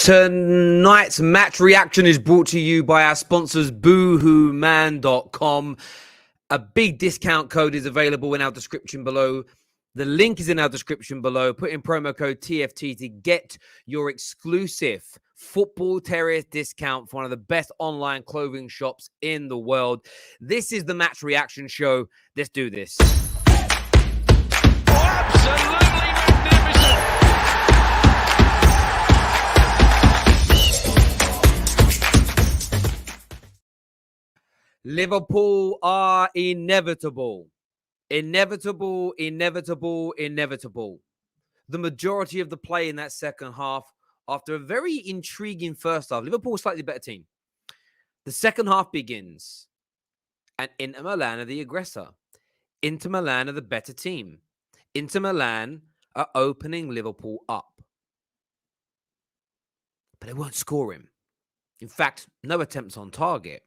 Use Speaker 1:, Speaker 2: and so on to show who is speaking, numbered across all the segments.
Speaker 1: Tonight's match reaction is brought to you by our sponsors, boohooman.com. A big discount code is available in our description below. The link is in our description below. Put in promo code TFT to get your exclusive Football Terrorist discount for one of the best online clothing shops in the world. This is the match reaction show. Let's do this.
Speaker 2: Absolutely magnificent.
Speaker 1: Liverpool are inevitable. Inevitable. The majority of the play in that second half, after a very intriguing first half, Liverpool was a slightly better team. The second half begins, and Inter Milan are the aggressor. Inter Milan are the better team. Inter Milan are opening Liverpool up. But they weren't scoring. In fact, no attempts on target.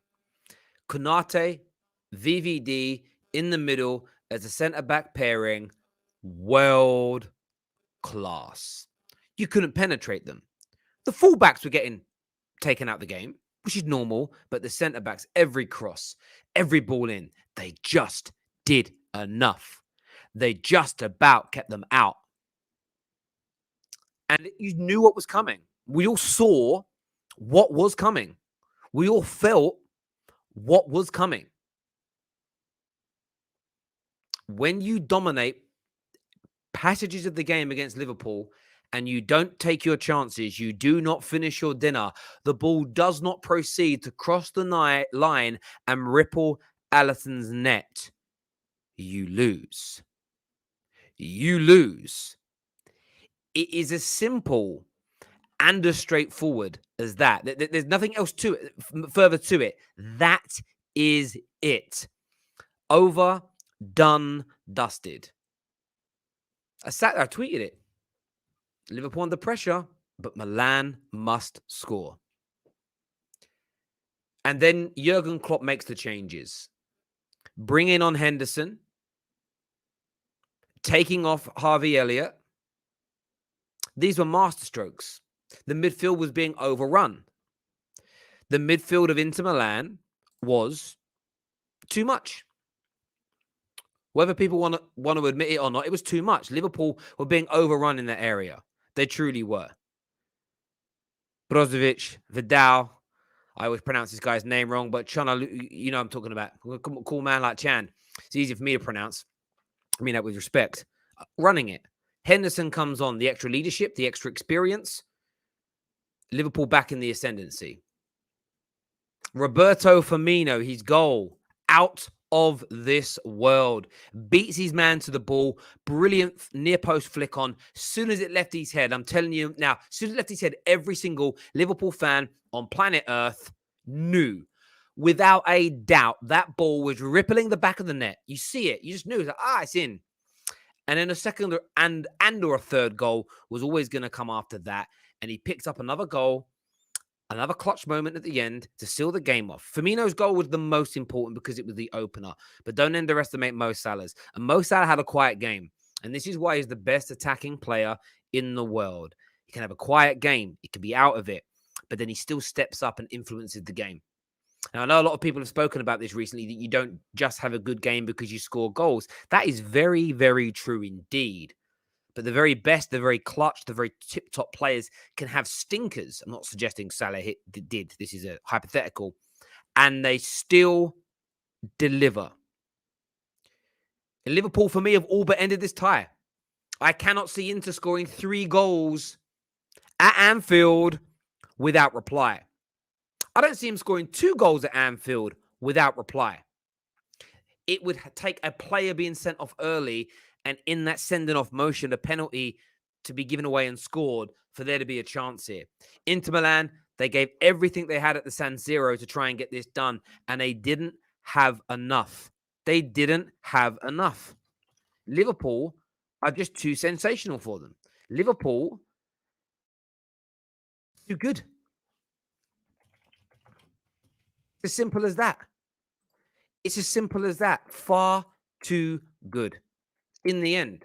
Speaker 1: Konte VVD in the middle as a centre-back pairing, world class. You couldn't penetrate them. The fullbacks were getting taken out the game, which is normal, but the centre-backs, every cross, every ball in, they just did enough. They just about kept them out. And you knew what was coming. We all saw what was coming. We all felt what was coming. When you dominate passages of the game against Liverpool and you don't take your chances, you do not finish your dinner, the ball does not proceed to cross the line and ripple Alisson's net, you lose. You lose. It is as simple and as straightforward as that. There's nothing else to it, further to it. That is it. Over, done, dusted. I tweeted it. Liverpool under pressure, but Milan must score. And then Jurgen Klopp makes the changes. Bringing on Henderson. Taking off Harvey Elliott. These were masterstrokes. The midfield was being overrun. The midfield of Inter Milan was too much. Whether people want to admit it or not, it was too much. Liverpool were being overrun in that area. They truly were. Brozovic, Vidal, I always pronounce this guy's name wrong, but Chana, you know what I'm talking about. A cool man like Chan. It's easy for me to pronounce. I mean that with respect. Running it. Henderson comes on. The extra leadership, the extra experience. Liverpool back in the ascendancy. Roberto Firmino, his goal, out of this world. Beats his man to the ball. Brilliant near post flick on. Soon as it left his head, I'm telling you now, as soon as it left his head, every single Liverpool fan on planet Earth knew without a doubt that ball was rippling the back of the net. You see it. You just knew. It's like, it's in. And then a second and or a third goal was always going to come after that. And he picked up another goal, another clutch moment at the end to seal the game off. Firmino's goal was the most important because it was the opener. But don't underestimate Mo Salah's. And Mo Salah had a quiet game. And this is why he's the best attacking player in the world. He can have a quiet game. He can be out of it. But then he still steps up and influences the game. Now, I know a lot of people have spoken about this recently, that you don't just have a good game because you score goals. That is very, very true indeed. But the very best, the very clutch, the very tip-top players can have stinkers. I'm not suggesting Salah did. This is a hypothetical. And they still deliver. And Liverpool, for me, have all but ended this tie. I cannot see Inter scoring 3 goals at Anfield without reply. I don't see him scoring 2 goals at Anfield without reply. It would take a player being sent off early and in that sending off motion, a penalty to be given away and scored for there to be a chance here. Inter Milan, they gave everything they had at the San Siro to try and get this done, and they didn't have enough. They didn't have enough. Liverpool are just too sensational for them. Liverpool, too good. It's as simple as that. It's as simple as that. Far too good in the end.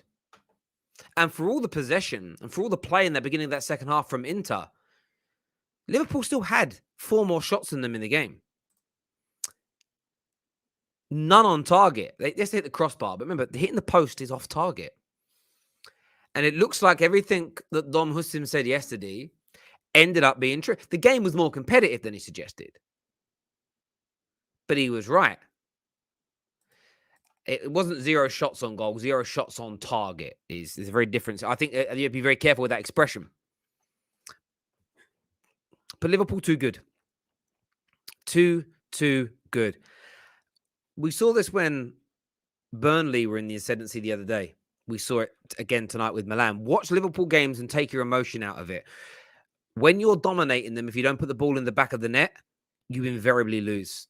Speaker 1: And for all the possession and for all the play in the beginning of that second half from Inter, Liverpool still had 4 more shots than them in the game. None on target. They just hit the crossbar. But remember, hitting the post is off target. And it looks like everything that Dom HUSUM said yesterday ended up being true. The game was more competitive than he suggested. But he was right. It wasn't 0 shots on goal, 0 shots on target is a very different. I think you have to be very careful with that expression. But Liverpool, too good. Too good. We saw this when Burnley were in the ascendancy the other day. We saw it again tonight with Milan. Watch Liverpool games and take your emotion out of it. When you're dominating them, if you don't put the ball in the back of the net, you invariably lose.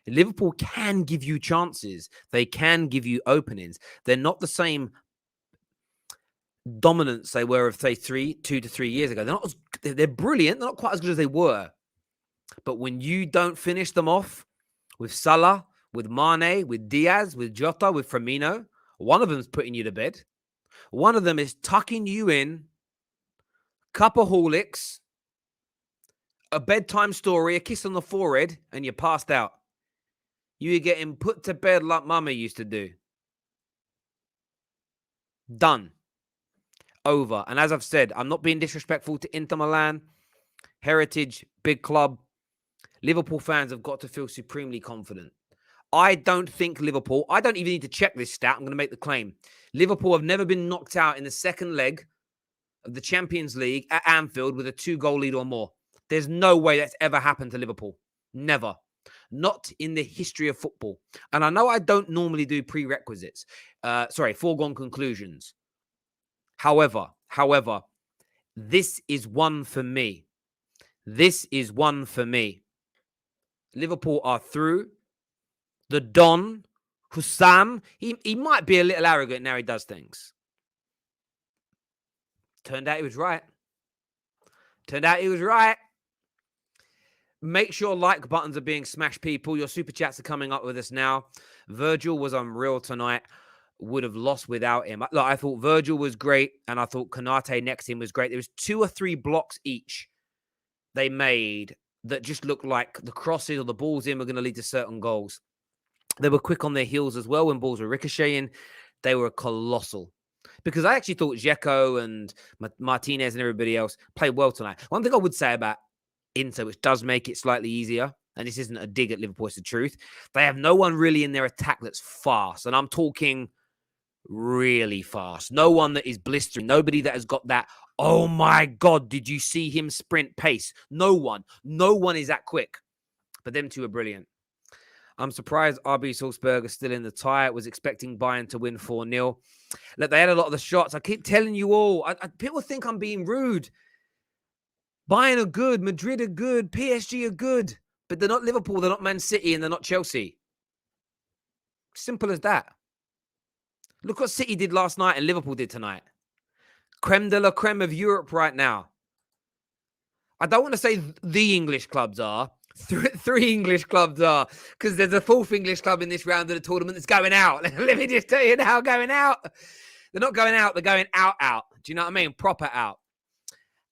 Speaker 1: Liverpool can give you chances. They can give you openings. They're not the same dominance they were of, say, 2 to 3 years ago. They're brilliant. They're not quite as good as they were. But when you don't finish them off with Salah, with Mane, with Diaz, with Jota, with Firmino, one of them's putting you to bed. One of them is tucking you in, cup of Horlicks, a bedtime story, a kiss on the forehead, and you're passed out. You're getting put to bed like Mama used to do. Done. Over. And as I've said, I'm not being disrespectful to Inter Milan, heritage, big club. Liverpool fans have got to feel supremely confident. I don't think Liverpool, I don't even need to check this stat. I'm going to make the claim. Liverpool have never been knocked out in the second leg of the Champions League at Anfield with a 2-goal lead or more. There's no way that's ever happened to Liverpool. Never. Not in the history of football. And I know I don't normally do prerequisites. Foregone conclusions. However, this is one for me. This is one for me. Liverpool are through. The Don, HUSAM, he might be a little arrogant now he does things. Turned out he was right. Make sure like buttons are being smashed, people. Your super chats are coming up with us now. Virgil was unreal tonight. Would have lost without him. Look, I thought Virgil was great, and I thought Konate next to him was great. There was 2 or 3 blocks each they made that just looked like the crosses or the balls in were going to lead to certain goals. They were quick on their heels as well when balls were ricocheting. They were colossal. Because I actually thought Dzeko and Martinez and everybody else played well tonight. One thing I would say about Inter, which does make it slightly easier, and this isn't a dig at Liverpool, it's the truth, they have no one really in their attack that's fast. And I'm talking really fast. No one that is blistering. Nobody that has got that, oh my God, did you see him sprint pace? No one. No one is that quick. But them two are brilliant. I'm surprised RB Salzburg are still in the tie. Was expecting Bayern to win 4-0. Look, they had a lot of the shots. I keep telling you all. People think I'm being rude. Bayern are good. Madrid are good. PSG are good. But they're not Liverpool. They're not Man City. And they're not Chelsea. Simple as that. Look what City did last night and Liverpool did tonight. Creme de la creme of Europe right now. I don't want to say the English clubs are. 3 English clubs are, because there's a 4th English club in this round of the tournament that's going out. Let me just tell you now, going out. They're not going out, they're going out. Do you know what I mean? Proper out.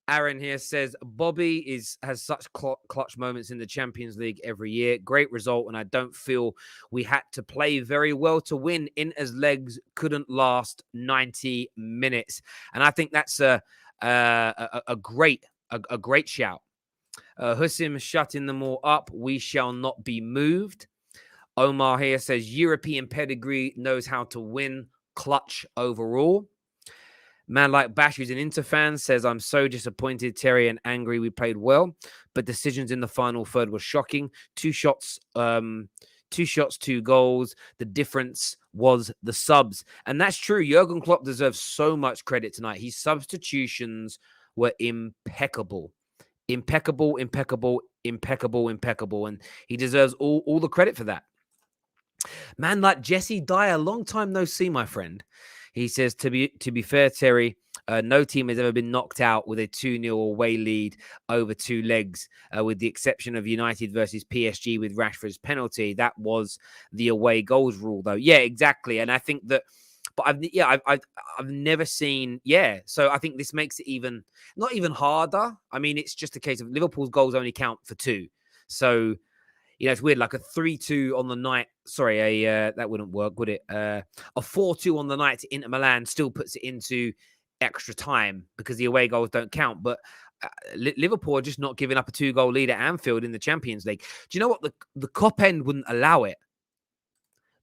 Speaker 1: Aaron here says, Bobby has such clutch moments in the Champions League every year. Great result, and I don't feel we had to play very well to win. Inter's legs couldn't last 90 minutes. And I think that's a great shout. HUSUM shutting them all up. We shall not be moved. Omar here says European pedigree, knows how to win, clutch overall. Man like Bash, who's an Inter fan, says, I'm so disappointed, Terry, and angry. We played well, but decisions in the final third were shocking. 2 shots, 2 goals. The difference was the subs. And that's true. Jurgen Klopp deserves so much credit tonight. His substitutions were impeccable. Impeccable. And he deserves all the credit for that. Man like Jesse Dyer, long time no see, my friend. He says, to be fair, Terry, no team has ever been knocked out with a 2-0 away lead over 2 legs, with the exception of United versus PSG with Rashford's penalty. That was the away goals rule, though. Yeah, exactly. And I think that But I've never seen. Yeah, so I think this makes it not even harder. I mean, it's just a case of Liverpool's goals only count for 2. So it's weird. Like a 3-2 on the night. Sorry, that wouldn't work, would it? A 4-2 on the night to Inter Milan still puts it into extra time because the away goals don't count. But Liverpool are just not giving up a 2-goal lead at Anfield in the Champions League. Do you know what? The Kop end wouldn't allow it.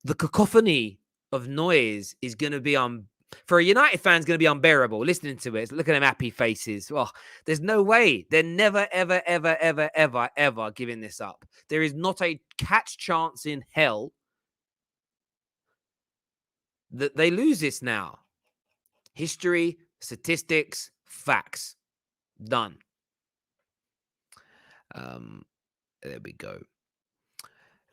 Speaker 1: The cacophony of noise is going to be for a United fan, it's going to be unbearable listening to it. Look at them happy faces. Oh, there's no way. They're never, ever, ever, ever, ever, ever giving this up. There is not a catch chance in hell that they lose this now. History, statistics, facts. Done. There we go.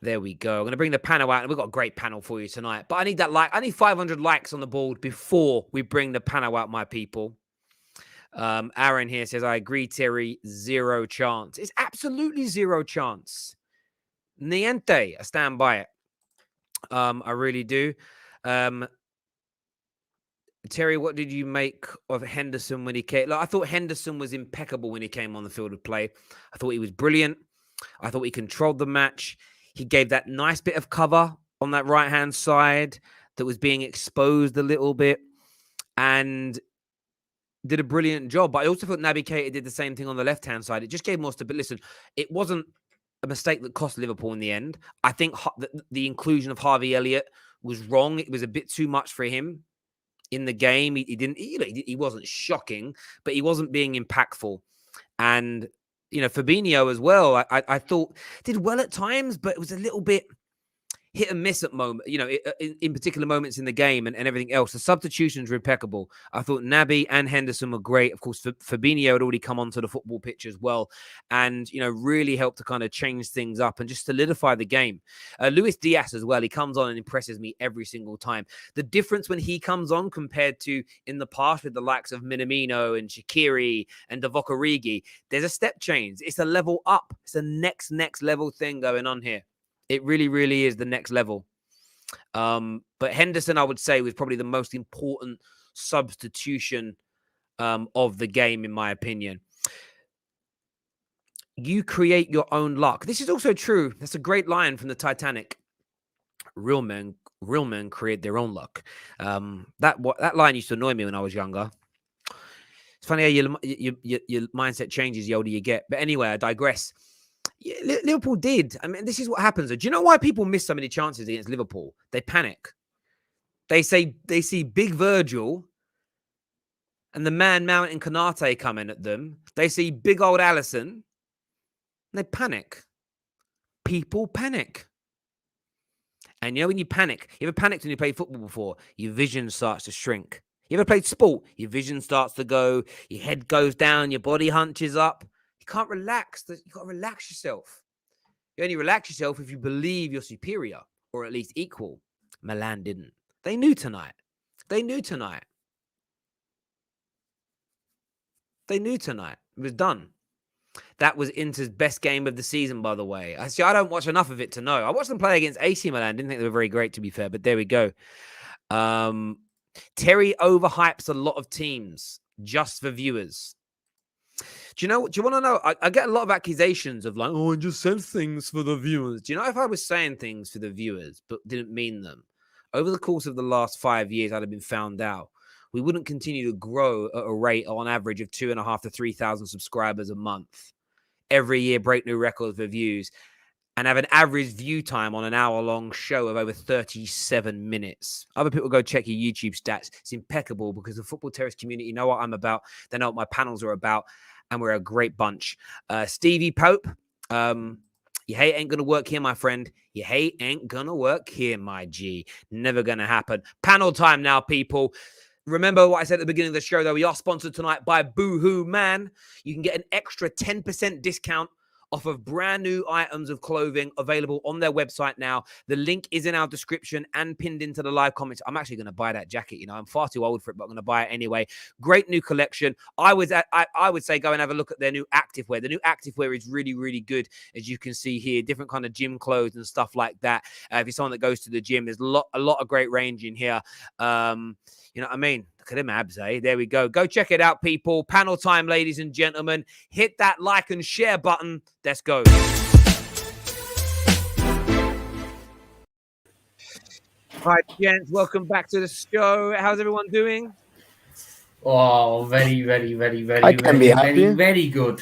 Speaker 1: There we go. I'm going to bring the panel out. And we've got a great panel for you tonight. But I need that I need 500 likes on the board before we bring the panel out, my people. Aaron here says, I agree, Terry. 0 chance. It's absolutely 0 chance. Niente. I stand by it. I really do. Terry, what did you make of Henderson when he came? I thought Henderson was impeccable when he came on the field of play. I thought he was brilliant. I thought he controlled the match. He gave that nice bit of cover on that right-hand side that was being exposed a little bit and did a brilliant job. But I also thought Naby Keita did the same thing on the left-hand side. It just gave more stability. Listen, it wasn't a mistake that cost Liverpool in the end. I think the inclusion of Harvey Elliott was wrong. It was a bit too much for him in the game. He wasn't shocking, but he wasn't being impactful. And Fabinho as well, I thought did well at times, but it was a little bit hit and miss at moment, in particular moments in the game and everything else. The substitutions were impeccable. I thought Naby and Henderson were great. Of course, Fabinho had already come onto the football pitch as well and, really helped to kind of change things up and just solidify the game. Luis Diaz as well. He comes on and impresses me every single time. The difference when he comes on compared to in the past with the likes of Minamino and Shaqiri and Divock Origi, there's a step change. It's a level up. It's a next level thing going on here. It really, really is the next level. But Henderson, I would say, was probably the most important substitution of the game, in my opinion. You create your own luck. This is also true. That's a great line from the Titanic. Real men create their own luck. That line used to annoy me when I was younger. It's funny how your mindset changes the older you get. But anyway, I digress. Yeah, Liverpool did. I mean, this is what happens. Do you know why people miss so many chances against Liverpool? They panic. They see big Virgil and the man Mount and Konate coming at them. They see big old Alisson. And they panic. People panic. And when you panic, you ever panicked when you played football before? Your vision starts to shrink. You ever played sport? Your vision starts to go. Your head goes down. Your body hunches up. You can't relax. You got to relax yourself. You only relax yourself if you believe you're superior or at least equal. Milan didn't. They knew tonight. It was done. That was Inter's best game of the season, by the way. I don't watch enough of it to know. I watched them play against AC Milan. Didn't think they were very great, to be fair, but there we go. Terry overhypes a lot of teams just for viewers. Do you want to know? I get a lot of accusations of I just said things for the viewers. Do you know if I was saying things for the viewers but didn't mean them? Over the course of the last 5 years, I'd have been found out. We wouldn't continue to grow at a rate on average of 2,500 to 3,000 subscribers a month. Every year, break new records for views and have an average view time on an hour-long show of over 37 minutes. Other people go check your YouTube stats. It's impeccable because the Football Terrace community know what I'm about. They know what my panels are about. And we're a great bunch. Stevie Pope, your hate ain't going to work here, my friend. Your hate ain't going to work here, my G. Never going to happen. Panel time now, people. Remember what I said at the beginning of the show, though. We are sponsored tonight by Boohoo Man. You can get an extra 10% discount off of brand new items of clothing available on their website now. The link is in our description and pinned into the live comments. I'm actually going to buy that jacket. You know, I'm far too old for it, but I'm going to buy it anyway. Great new collection. I would say go and have a look at their new activewear. The new activewear is really, really good, as you can see here. Different kind of gym clothes and stuff like that. If you're someone that goes to the gym, there's a lot of great range in here. You know what I mean? Look at them abs, eh? There we go. Go check it out, people. Panel time, ladies and gentlemen. Hit that like and share button. Let's go. Hi, gents. Welcome back to the show. How's everyone doing?
Speaker 3: Oh, very good.
Speaker 4: I can be happy.
Speaker 3: Very good.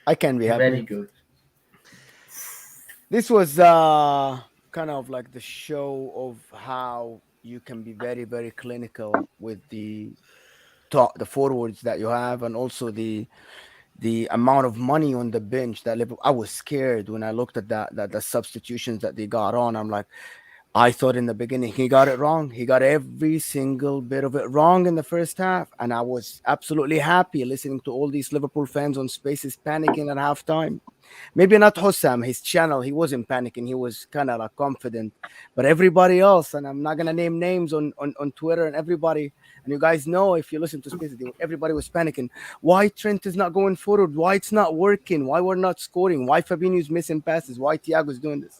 Speaker 4: I can be happy.
Speaker 3: Very good.
Speaker 4: This was kind of like the show of how you can be very, very clinical with the forwards that you have, and also the amount of money on the bench that Liverpool. I was scared when I looked at that the substitutions that they got on. I'm like, I thought in the beginning he got it wrong. He got every single bit of it wrong in the first half, and I was absolutely happy listening to all these Liverpool fans on Spaces panicking at halftime. Maybe not HUSAM, his channel, he wasn't panicking. He was kind of like confident. But everybody else, and I'm not going to name names on Twitter, and everybody, and you guys know if you listen to Spaces, everybody was panicking. Why Trent is not going forward? Why it's not working? Why we're not scoring? Why Fabinho's missing passes? Why Thiago's doing this?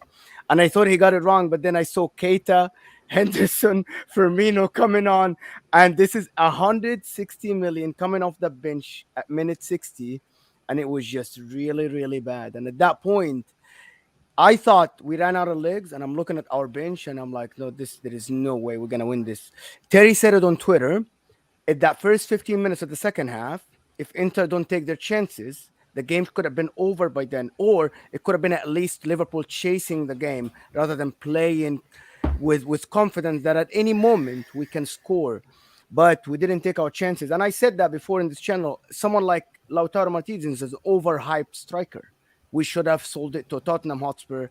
Speaker 4: And I thought he got it wrong, but then I saw Keita, Henderson, Firmino coming on, and this is 160 million coming off the bench at minute 60, and it was just really, really bad. And at that point, I thought we ran out of legs, and I'm looking at our bench, and I'm like, no, there is no way we're gonna win this. Terry said it on Twitter. At that first 15 minutes of the second half, if Inter don't take their chances, the game could have been over by then, or it could have been at least Liverpool chasing the game rather than playing with confidence that at any moment we can score. But we didn't take our chances. And I said that before in this channel. Someone like Lautaro Martinez is an overhyped striker. We should have sold it to Tottenham Hotspur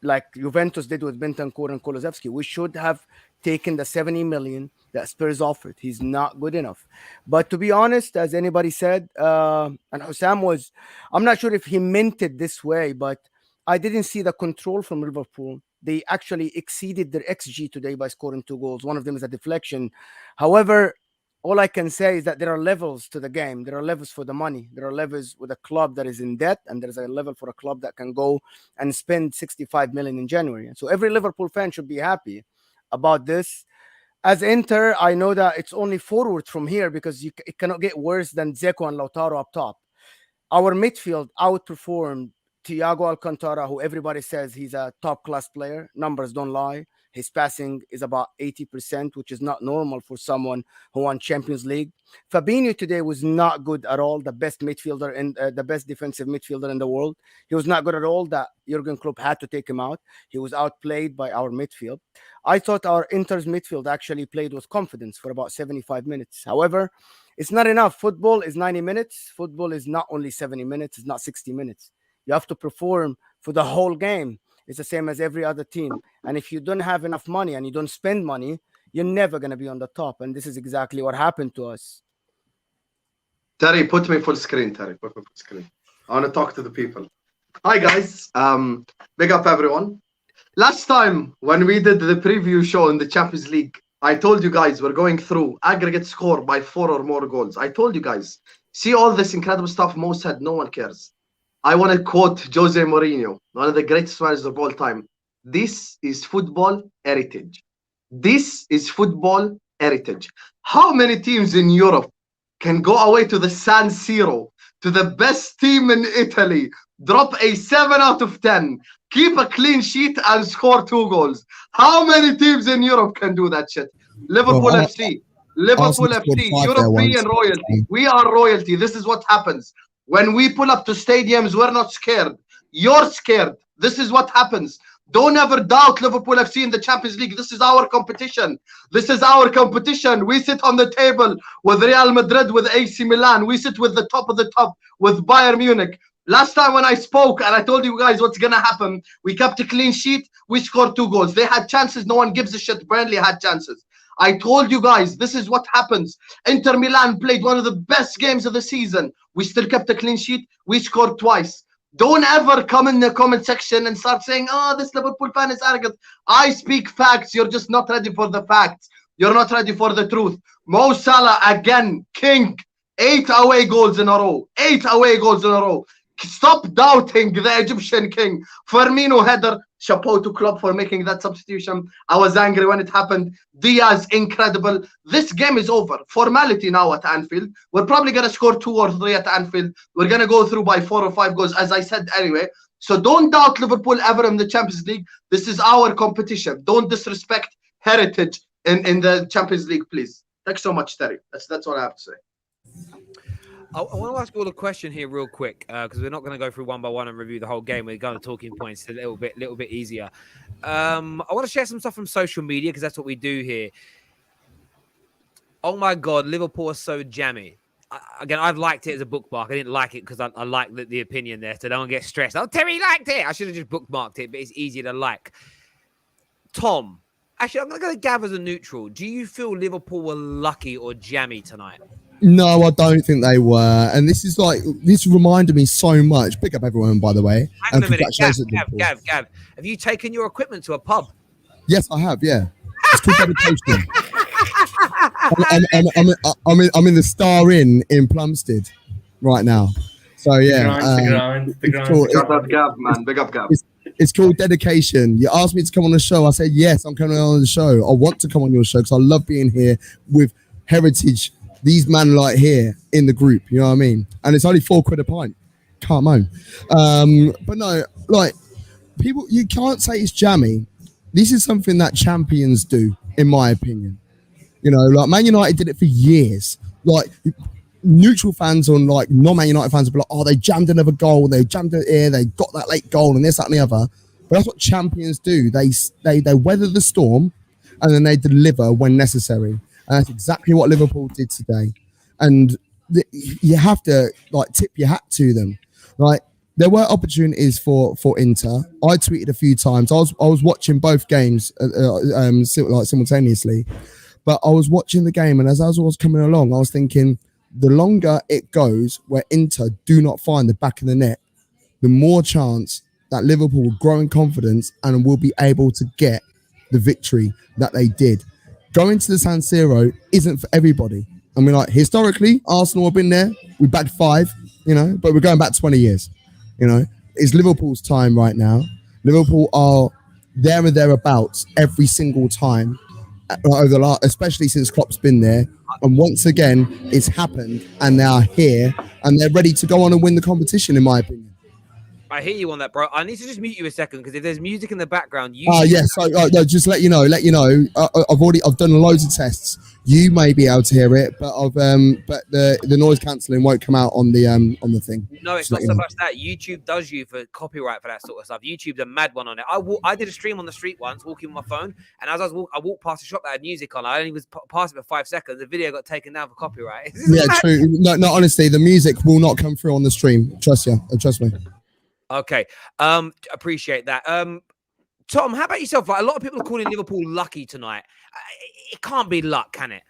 Speaker 4: like Juventus did with Bentancur and Kulusevski. We should have taken the 70 million that Spurs offered. He's not good enough. But to be honest, as anybody said, and HUSAM was, I'm not sure if he meant it this way, but I didn't see the control from Liverpool. They actually exceeded their XG today by scoring 2 goals. One of them is a deflection. However, all I can say is that there are levels to the game. There are levels for the money. There are levels with a club that is in debt, and there's a level for a club that can go and spend 65 million in January. So every Liverpool fan should be happy about this. As Inter, I know that it's only forward from here because it cannot get worse than Dzeko and Lautaro up top. Our midfield outperformed Thiago Alcantara, who everybody says he's a top-class player. Numbers don't lie. His passing is about 80%, which is not normal for someone who won Champions League. Fabinho today was not good at all. The best midfielder and the best defensive midfielder in the world. He was not good at all. That Jurgen Klopp had to take him out. He was outplayed by our midfield. I thought our Inter's midfield actually played with confidence for about 75 minutes. However, it's not enough. Football is 90 minutes. Football is not only 70 minutes. It's not 60 minutes. You have to perform for the whole game. It's the same as every other team. And if you don't have enough money and you don't spend money, you're never going to be on the top. And this is exactly what happened to us.
Speaker 5: Terry, put me full screen, Terry. Put me full screen. I want to talk to the people. Hi, guys. Big up, everyone. Last time when we did the preview show in the Champions League, I told you guys we're going through aggregate score by 4 or more goals. I told you guys, see all this incredible stuff Mo said, no one cares. I want to quote Jose Mourinho, one of the greatest managers of all time. This is football heritage. This is football heritage. How many teams in Europe can go away to the San Siro, to the best team in Italy, drop a 7 out of 10, keep a clean sheet and score 2 goals? How many teams in Europe can do that shit? Liverpool FC. Liverpool FC, European royalty. We are royalty. This is what happens. When we pull up to stadiums, we're not scared. You're scared. This is what happens. Don't ever doubt Liverpool FC in the Champions League. This is our competition. This is our competition. We sit on the table with Real Madrid, with AC Milan. We sit with the top of the top with Bayern Munich. Last time when I spoke and I told you guys what's going to happen, we kept a clean sheet. We scored 2 goals. They had chances. No one gives a shit. Burnley had chances. I told you guys, this is what happens. Inter Milan played one of the best games of the season. We still kept a clean sheet. We scored twice. Don't ever come in the comment section and start saying, oh, this Liverpool fan is arrogant. I speak facts. You're just not ready for the facts. You're not ready for the truth. Mo Salah, again, king. 8 away goals in a row. 8 away goals in a row. Stop doubting the Egyptian king. Firmino header. Chapeau to Klopp for making that substitution. I was angry when it happened. Diaz, incredible. This game is over. Formality now at Anfield. We're probably going to score 2 or 3 at Anfield. We're going to go through by 4 or 5 goals, as I said anyway. So don't doubt Liverpool ever in the Champions League. This is our competition. Don't disrespect heritage in the Champions League, please. Thanks so much, Terry. That's all I have to say.
Speaker 1: I want to ask you all a question here real quick because we're not going to go through one by one and review the whole game. We're going to talking points a little bit easier. I want to share some stuff from social media because that's what we do here. Oh my God, Liverpool are so jammy. Again, I've liked it as a bookmark. I didn't like it because I like the opinion there, so don't get stressed. Oh, Terry liked it. I should have just bookmarked it, but it's easier to like. Tom, actually, I'm going to go to Gav as a neutral. Do you feel Liverpool were lucky or jammy tonight?
Speaker 6: No, I don't think they were. And this reminded me so much. Big up everyone, by the way.
Speaker 1: Hang on a minute. Gav, have you taken your equipment to a pub?
Speaker 6: Yes, I have, yeah. It's called dedication. I'm in the Star Inn in Plumstead right now. So, yeah.
Speaker 5: Big up Gav, man. Big up Gav.
Speaker 6: It's called dedication. You asked me to come on the show. I said, yes, I'm coming on the show. I want to come on your show because I love being here with heritage. These man like here in the group, you know what I mean? And it's only £4 a pint. Can't moan. But no, like people, you can't say it's jammy. This is something that champions do, in my opinion. You know, like Man United did it for years. Like neutral fans on like non-Man United fans will be like, oh, they jammed another goal. They jammed it here. They got that late goal and this, that, and the other. But that's what champions do. They weather the storm and then they deliver when necessary. And that's exactly what Liverpool did today. And you have to like tip your hat to them. Like there were opportunities for Inter. I tweeted a few times. I was watching both games simultaneously, but I was watching the game, and as I was coming along, I was thinking the longer it goes where Inter do not find the back of the net, the more chance that Liverpool will grow in confidence and will be able to get the victory that they did. Going to the San Siro isn't for everybody. I mean, like historically, Arsenal have been there. We backed 5, you know, but we're going back 20 years. You know, it's Liverpool's time right now. Liverpool are there and thereabouts every single time over the last, especially since Klopp's been there. And once again, it's happened, and they are here, and they're ready to go on and win the competition, in my opinion.
Speaker 1: I hear you on that, bro. I need to just mute you a second because if there's music in the background, you.
Speaker 6: Yes. No, just let you know. I've done loads of tests. You may be able to hear it, but the noise cancelling won't come out on the thing.
Speaker 1: No, it's not so much that. YouTube does you for copyright for that sort of stuff. YouTube's a mad one on it. I did a stream on the street once, walking with my phone, and as I walked past a shop that had music on. I only was past it for 5 seconds. The video got taken down for copyright.
Speaker 6: Yeah, true. No, honestly, the music will not come through on the stream. Trust me.
Speaker 1: Okay, appreciate that. Tom, how about yourself? Like a lot of people are calling Liverpool lucky tonight. It can't be luck, can it?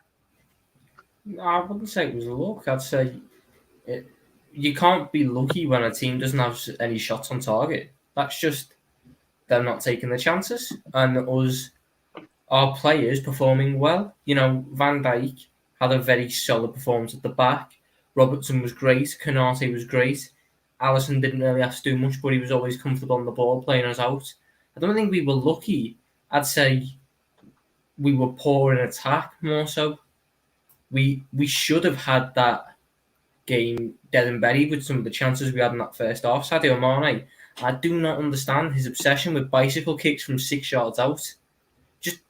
Speaker 3: I wouldn't say it was luck. I'd say you can't be lucky when a team doesn't have any shots on target. That's just them not taking the chances, and our players performing well. You know, Van Dijk had a very solid performance at the back. Robertson was great. Konate was great. Alisson didn't really have to do much, but he was always comfortable on the ball, playing us out. I don't think we were lucky. I'd say we were poor in attack more so. We should have had that game dead and buried with some of the chances we had in that first half. Sadio Mane, I do not understand his obsession with bicycle kicks from 6 yards out. Just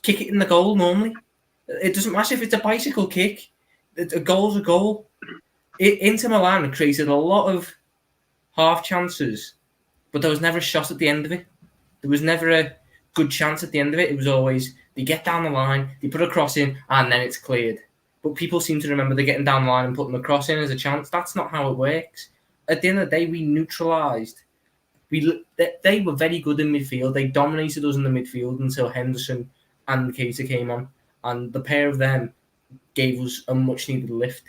Speaker 3: kick it in the goal normally. It doesn't matter if it's a bicycle kick. A goal's a goal. Inter Milan created a lot of half chances, but there was never a shot at the end of it. There was never a good chance at the end of it. It was always they get down the line, they put a cross in, and then it's cleared. But people seem to remember they're getting down the line and putting the cross in as a chance. That's not how it works. At the end of the day, we neutralised. They were very good in midfield. They dominated us in the midfield until Henderson and Keita came on, and the pair of them gave us a much-needed lift.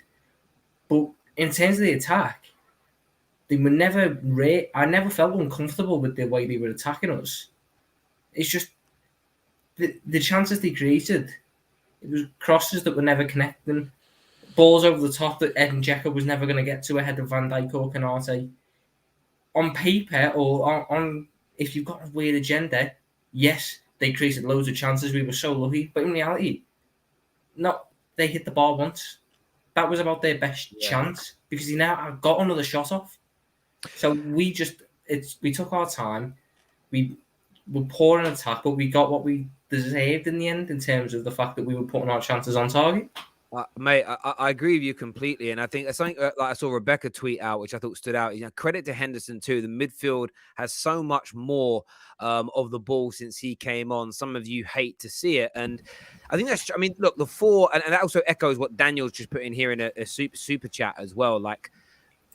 Speaker 3: But in terms of the attack, they were never. I never felt uncomfortable with the way they were attacking us. It's just the chances they created. It was crosses that were never connecting, balls over the top that Edin Dzeko was never going to get to ahead of Van Dijk or Konate. On paper or on if you've got a weird agenda, yes, they created loads of chances. We were so lucky, but in reality, no, they hit the ball once. That was about their best chance because he now got another shot off. So we took our time. We were poor in attack, but we got what we deserved in the end in terms of the fact that we were putting our chances on target.
Speaker 1: Mate, I agree with you completely, and I think it's something like I saw Rebecca tweet out, which I thought stood out. Credit to Henderson too. The midfield has so much more of the ball since he came on. Some of you hate to see it, and I think that's. I mean, look, the four, and that also echoes what Daniel's just put in here in a super chat as well. Like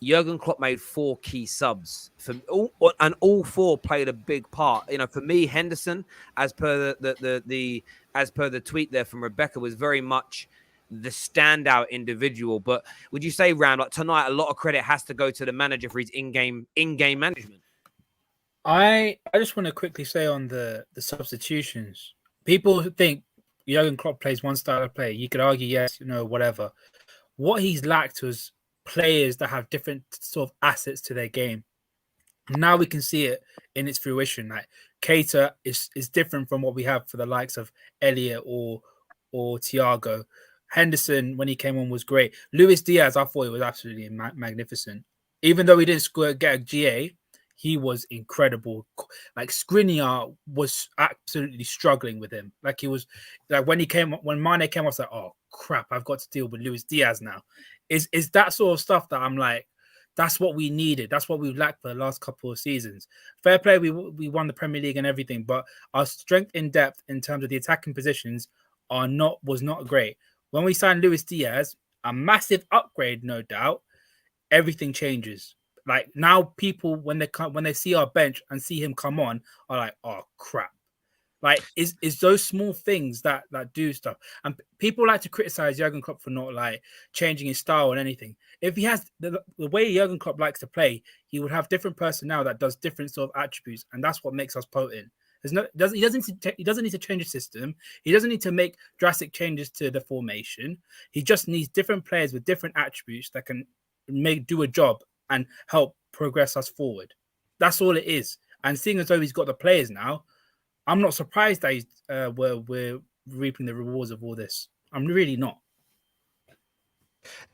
Speaker 1: Jurgen Klopp made 4 key subs and all 4 played a big part. For me, Henderson, as per the tweet there from Rebecca, was very much the standout individual. But would you say, Ram, like tonight, a lot of credit has to go to the manager for his in-game management?
Speaker 7: I just want to quickly say on the substitutions, people think Jurgen Klopp plays one style of play. You could argue, yes, whatever. What he's lacked was players that have different sort of assets to their game. Now we can see it in its fruition. Like Keita is different from what we have for the likes of Elliott or Thiago. Henderson, when he came on, was great. Luis Diaz, I thought he was absolutely magnificent. Even though he didn't get a GA, he was incredible. Like Skriniar was absolutely struggling with him. Like he was, like when Mane came, I was like, oh crap, I've got to deal with Luis Diaz now. Is that sort of stuff that I'm like, that's what we needed. That's what we've lacked for the last couple of seasons. Fair play, we won the Premier League and everything, but our strength in depth in terms of the attacking positions was not great. When we signed Luis Diaz, a massive upgrade, no doubt, everything changes. Like now, people when they see our bench and see him come on, are like, "Oh crap!" Like is those small things that do stuff. And people like to criticize Jurgen Klopp for not like changing his style and anything. If he has the way Jurgen Klopp likes to play, he would have different personnel that does different sort of attributes, and that's what makes us potent. He doesn't need to change the system. He doesn't need to make drastic changes to the formation. He just needs different players with different attributes that can do a job and help progress us forward. That's all it is. And seeing as though he's got the players now, I'm not surprised that we're reaping the rewards of all this. I'm really not.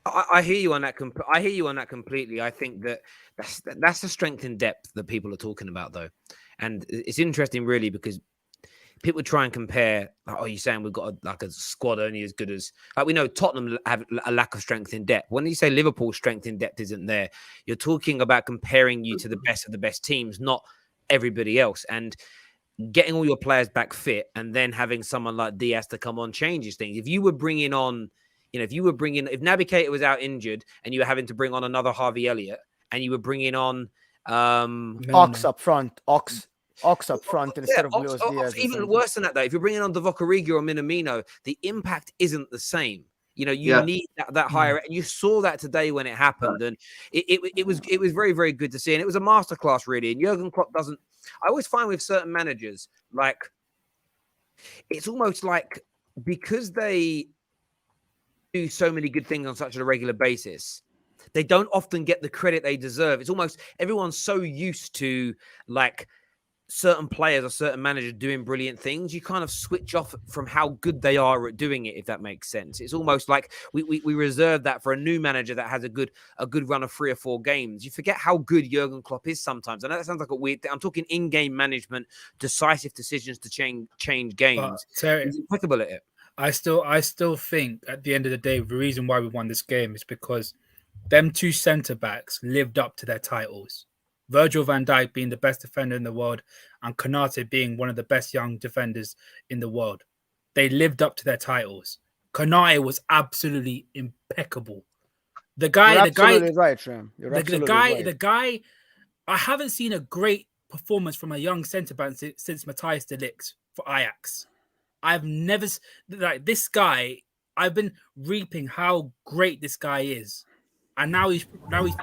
Speaker 1: I hear you on that. I hear you on that completely. I think that's the strength and depth that people are talking about, though. And it's interesting, really, because people try and compare. Like, oh, you're saying we've got a squad only as good as we know Tottenham have a lack of strength in depth. When you say Liverpool's strength in depth isn't there, you're talking about comparing you to the best of the best teams, not everybody else. And getting all your players back fit and then having someone like Diaz to come on changes things. If you were bringing on, if Naby Keita was out injured and you were having to bring on another Harvey Elliott and you were bringing on
Speaker 4: Ox up front instead of Luis Diaz.
Speaker 1: Even worse than that, though, if you're bringing on Divock Origi or Minamino, the impact isn't the same. You need that higher, and you saw that today when it happened, and it was very, very good to see, and it was a masterclass, really. And Jurgen Klopp doesn't. I always find with certain managers, like it's almost like because they do so many good things on such a regular basis, they don't often get the credit they deserve. It's almost everyone's so used to like certain players or certain managers doing brilliant things, you kind of switch off from how good they are at doing it, if that makes sense. It's almost like we reserve that for a new manager that has a good run of 3 or 4 games. You forget how good Jurgen Klopp is sometimes. I know that sounds like a weird thing. I'm talking in-game management, decisive decisions to change games.
Speaker 7: Terry,
Speaker 1: he's impeccable at it.
Speaker 7: I still think at the end of the day, the reason why we won this game is because them 2 centre-backs lived up to their titles. Virgil van Dijk being the best defender in the world and Konate being one of the best young defenders in the world. They lived up to their titles. Konate was absolutely impeccable. The guy, I haven't seen a great performance from a young centre-back since Matthijs de Ligt for Ajax. I've never, like this guy, I've been reaping how great this guy is. And now he's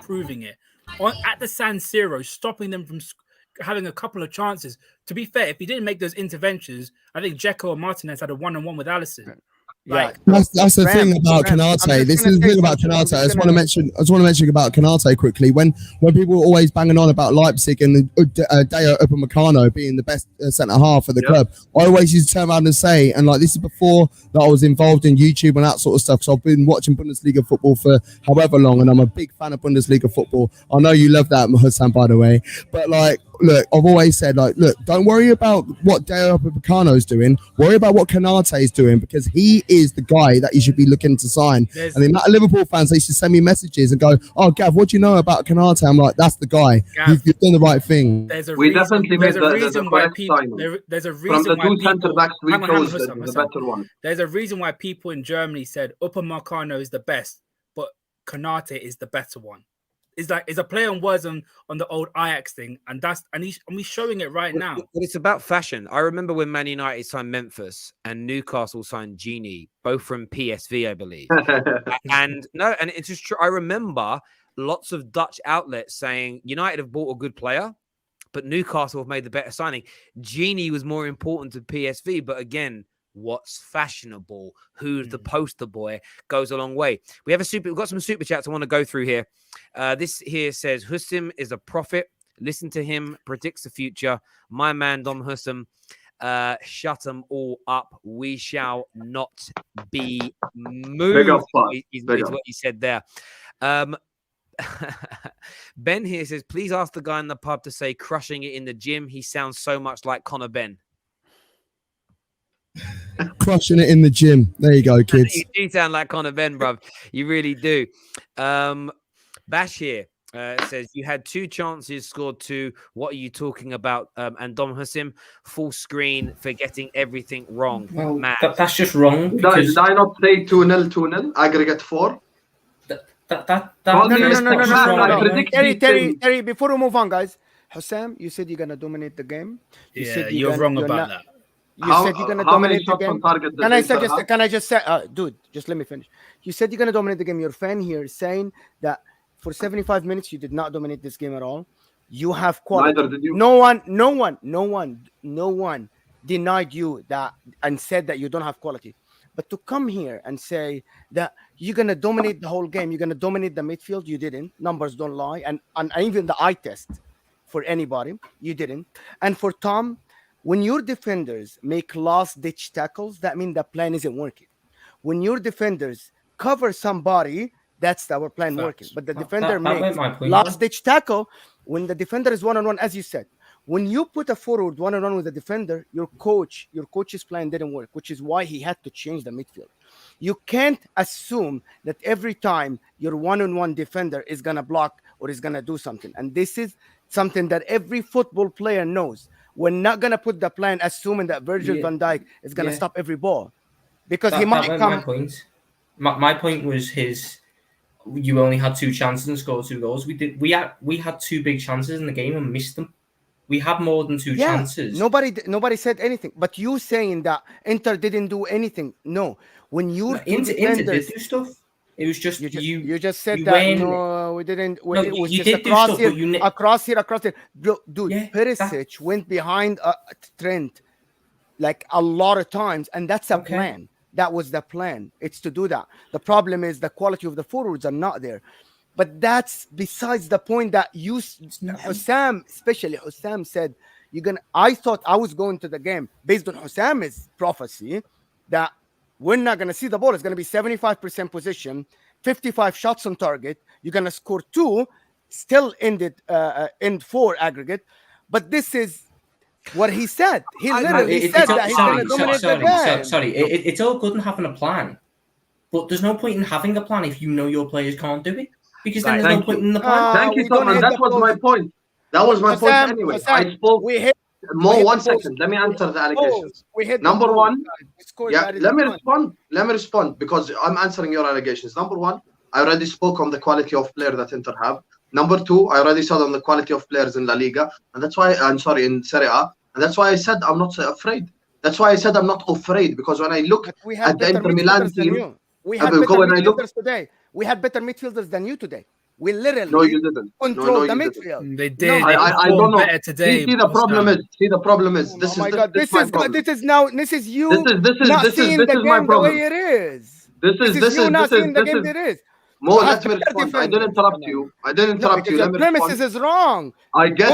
Speaker 7: proving it. at the San Siro, stopping them from having a couple of chances. To be fair, if he didn't make those interventions, I think Dzeko or Martinez had a one-on-one with Alisson.
Speaker 4: Yeah,
Speaker 6: that's the thing about Konate. This is the thing about Konate. I just want to mention about Konate quickly. When people were always banging on about Leipzig and Deo Upamecano being the best centre half for the club, I always used to turn around and say, and like this is before that I was involved in YouTube and that sort of stuff. So I've been watching Bundesliga football for however long, and I'm a big fan of Bundesliga football. I know you love that, Husam, by the way. But like, look, I've always said, like, look, don't worry about what Deo Upamecano is doing. Worry about what Konate is doing, because he is the guy that you should be looking to sign. And the amount of Liverpool fans, they used to send me messages and go, "Oh, Gav, what do you know about Konate?" I'm like, "That's the guy. You've done the right thing."
Speaker 5: We definitely made the correct signing.
Speaker 7: There's a
Speaker 5: From
Speaker 7: reason
Speaker 5: the
Speaker 7: why
Speaker 5: two centre
Speaker 7: people.
Speaker 5: backs, we
Speaker 7: Hang on,
Speaker 5: chose
Speaker 7: Husam,
Speaker 5: the better one.
Speaker 7: There's a reason why people in Germany said Upamecano is the best, but Konate is the better one. It's a play on words on the old Ajax thing, and we're showing it right now.
Speaker 1: But it's about fashion. I remember when Man United signed Memphis and Newcastle signed Genie, both from PSV, I believe. and it's just true. I remember lots of Dutch outlets saying United have bought a good player, but Newcastle have made the better signing. Genie was more important to PSV, but again, what's fashionable, who's the poster boy, goes a long way. We've got some super chats I want to go through here. This here says HUSUM is a prophet. Listen to him, predicts the future. My man Dom HUSUM, shut them all up. We shall not be moved. Is what he said there. Ben here says, please ask the guy in the pub to say crushing it in the gym. He sounds so much like Conor Ben.
Speaker 6: Crushing it in the gym. There you go, kids.
Speaker 1: You do sound like Conor Ben, bruv. You really do. Bash here says you had 2 chances, scored 2. What are you talking about? And Dom HUSUM, full screen for getting everything wrong.
Speaker 3: Well, that's just wrong.
Speaker 5: Did I not say 2-0, 2-0? Aggregate 4?
Speaker 4: No. Terry, before we move on, guys. Husam, you said you're gonna dominate the game.
Speaker 7: You're wrong about that.
Speaker 4: You said you're gonna dominate the game. Can I just say, dude, just let me finish. You said you're gonna dominate the game. Your fan here is saying that for 75 minutes you did not dominate this game at all. You have quality.
Speaker 5: Neither did you.
Speaker 4: No one denied you that and said that you don't have quality. But to come here and say that you're gonna dominate the whole game, you're gonna dominate the midfield, you didn't. Numbers don't lie, and even the eye test for anybody, you didn't. And for Tom, when your defenders make last-ditch tackles, that means the plan isn't working. When your defenders cover somebody, that's our plan working. But the defender makes last-ditch tackle. When the defender is one-on-one, as you said, when you put a forward one-on-one with a defender, your coach's plan didn't work, which is why he had to change the midfield. You can't assume that every time your one-on-one defender is going to block or is going to do something. And this is something that every football player knows. We're not going to put the plan assuming that Virgil van Dijk is going to stop every ball. Because he might come...
Speaker 3: My point was you only had 2 chances and scored 2 goals. We had 2 big chances in the game and missed them. We had more than 2 chances.
Speaker 4: Nobody said anything. But you saying that Inter didn't do anything. No. When Inter did do stuff. It was just you just said that. No, we didn't. It was just across here. Dude, Perisic went behind Trent like a lot of times, and that's a plan. That was the plan. It's to do that. The problem is the quality of the forwards are not there. But that's besides the point that Husam, especially Husam, said I thought I was going to the game based on Husam's prophecy that we're not going to see the ball. It's going to be 75% position, 55 shots on target. You're going to score 2, still end 4 aggregate. But this is what he said. He literally said that he's going to dominate the game.
Speaker 3: Sorry, it's all good in having a plan. But there's no point in having a plan if you know your players can't do it. Because then there's no point in the plan.
Speaker 5: Thank you, Tom. That was my point. That was my point anyway. I spoke... One second. Let me answer the allegations. Number 1, let me respond because I'm answering your allegations. Number 1, I already spoke on the quality of player that Inter have. Number 2, I already said on the quality of players in La Liga, and that's why in Serie A, and that's why I said I'm not afraid. That's why I said I'm not afraid, because when I look at the Inter Milan team,
Speaker 4: we had better midfielders than you today. We literally
Speaker 5: No, you didn't.
Speaker 4: controlled the
Speaker 5: you didn't.
Speaker 4: midfield.
Speaker 7: They did.
Speaker 4: No,
Speaker 7: They
Speaker 5: I
Speaker 7: performed
Speaker 5: don't know.
Speaker 7: better today.
Speaker 5: See, the problem is. This
Speaker 4: Oh my
Speaker 5: is
Speaker 4: God!
Speaker 5: this
Speaker 4: This
Speaker 5: my
Speaker 4: is
Speaker 5: problem.
Speaker 4: this is now. This is you
Speaker 5: This is
Speaker 4: not
Speaker 5: this is
Speaker 4: seeing
Speaker 5: this
Speaker 4: the
Speaker 5: is my
Speaker 4: game the
Speaker 5: problem.
Speaker 4: way it is.
Speaker 5: This is
Speaker 4: you not seeing the game it is.
Speaker 5: Mo,
Speaker 4: You have
Speaker 5: let me
Speaker 4: better
Speaker 5: respond. I
Speaker 4: defenders.
Speaker 5: didn't interrupt you. I didn't
Speaker 4: No,
Speaker 5: interrupt
Speaker 4: because
Speaker 5: you.
Speaker 4: your
Speaker 5: Let me
Speaker 4: premises
Speaker 5: respond.
Speaker 4: is wrong.
Speaker 5: I get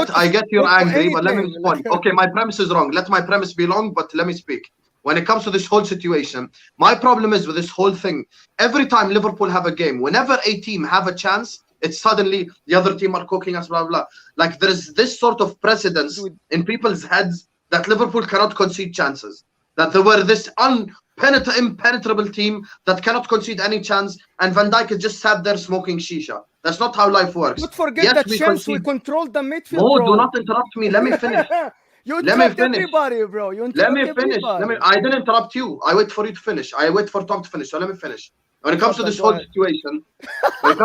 Speaker 5: you're
Speaker 4: Go to
Speaker 5: angry, but let me
Speaker 4: anything.
Speaker 5: respond. Okay, my premise is wrong. Let my premise be wrong, but let me speak. When it comes to this whole situation, my problem is with this whole thing. Every time Liverpool have a game, whenever a team have a chance, it's suddenly the other team are cooking us, blah, blah. Like there's this sort of precedence in people's heads that Liverpool cannot concede chances. That they were this impenetrable team that cannot concede any chance, and Van Dijk is just sat there smoking shisha. That's not how life works.
Speaker 4: Don't forget the chance we controlled the midfield.
Speaker 5: Mo,
Speaker 4: bro.
Speaker 5: do not interrupt me. Let me finish.
Speaker 4: You
Speaker 5: Let me
Speaker 4: interrupt
Speaker 5: finish.
Speaker 4: everybody, bro. You
Speaker 5: Let
Speaker 4: interrupt
Speaker 5: me finish.
Speaker 4: everybody.
Speaker 5: I didn't interrupt you. I wait for you to finish. I wait for Tom to finish. So let me finish. When it comes to this whole situation, I'm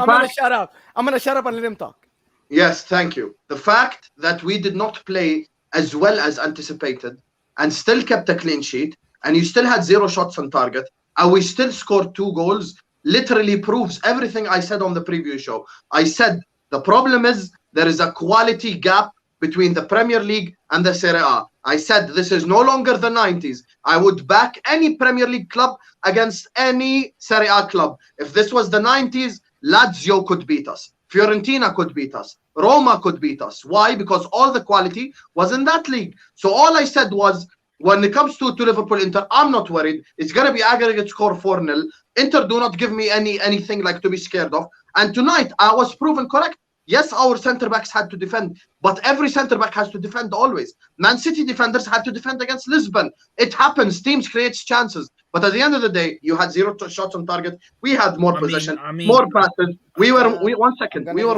Speaker 5: gonna shut up.
Speaker 4: I'm gonna shut up and let him talk.
Speaker 5: Yes, thank you. The fact that we did not play as well as anticipated and still kept a clean sheet, and you still had 0 shots on target, and we still scored 2 goals, literally proves everything I said on the preview show. I said the problem is there is a quality gap between the Premier League and the Serie A. I said this is no longer the 90s. I would back any Premier League club against any Serie A club. If this was the 90s, Lazio could beat us. Fiorentina could beat us. Roma could beat us. Why? Because all the quality was in that league. So all I said was, when it comes to Liverpool Inter, I'm not worried. It's going to be aggregate score 4-0. Inter do not give me anything like to be scared of. And tonight, I was proven correct. Yes, our centre-backs had to defend, but every centre-back has to defend always. Man City defenders had to defend against Lisbon. It happens. Teams create chances. But at the end of the day, you had 0 shots on target. We had more possession, more passes. We were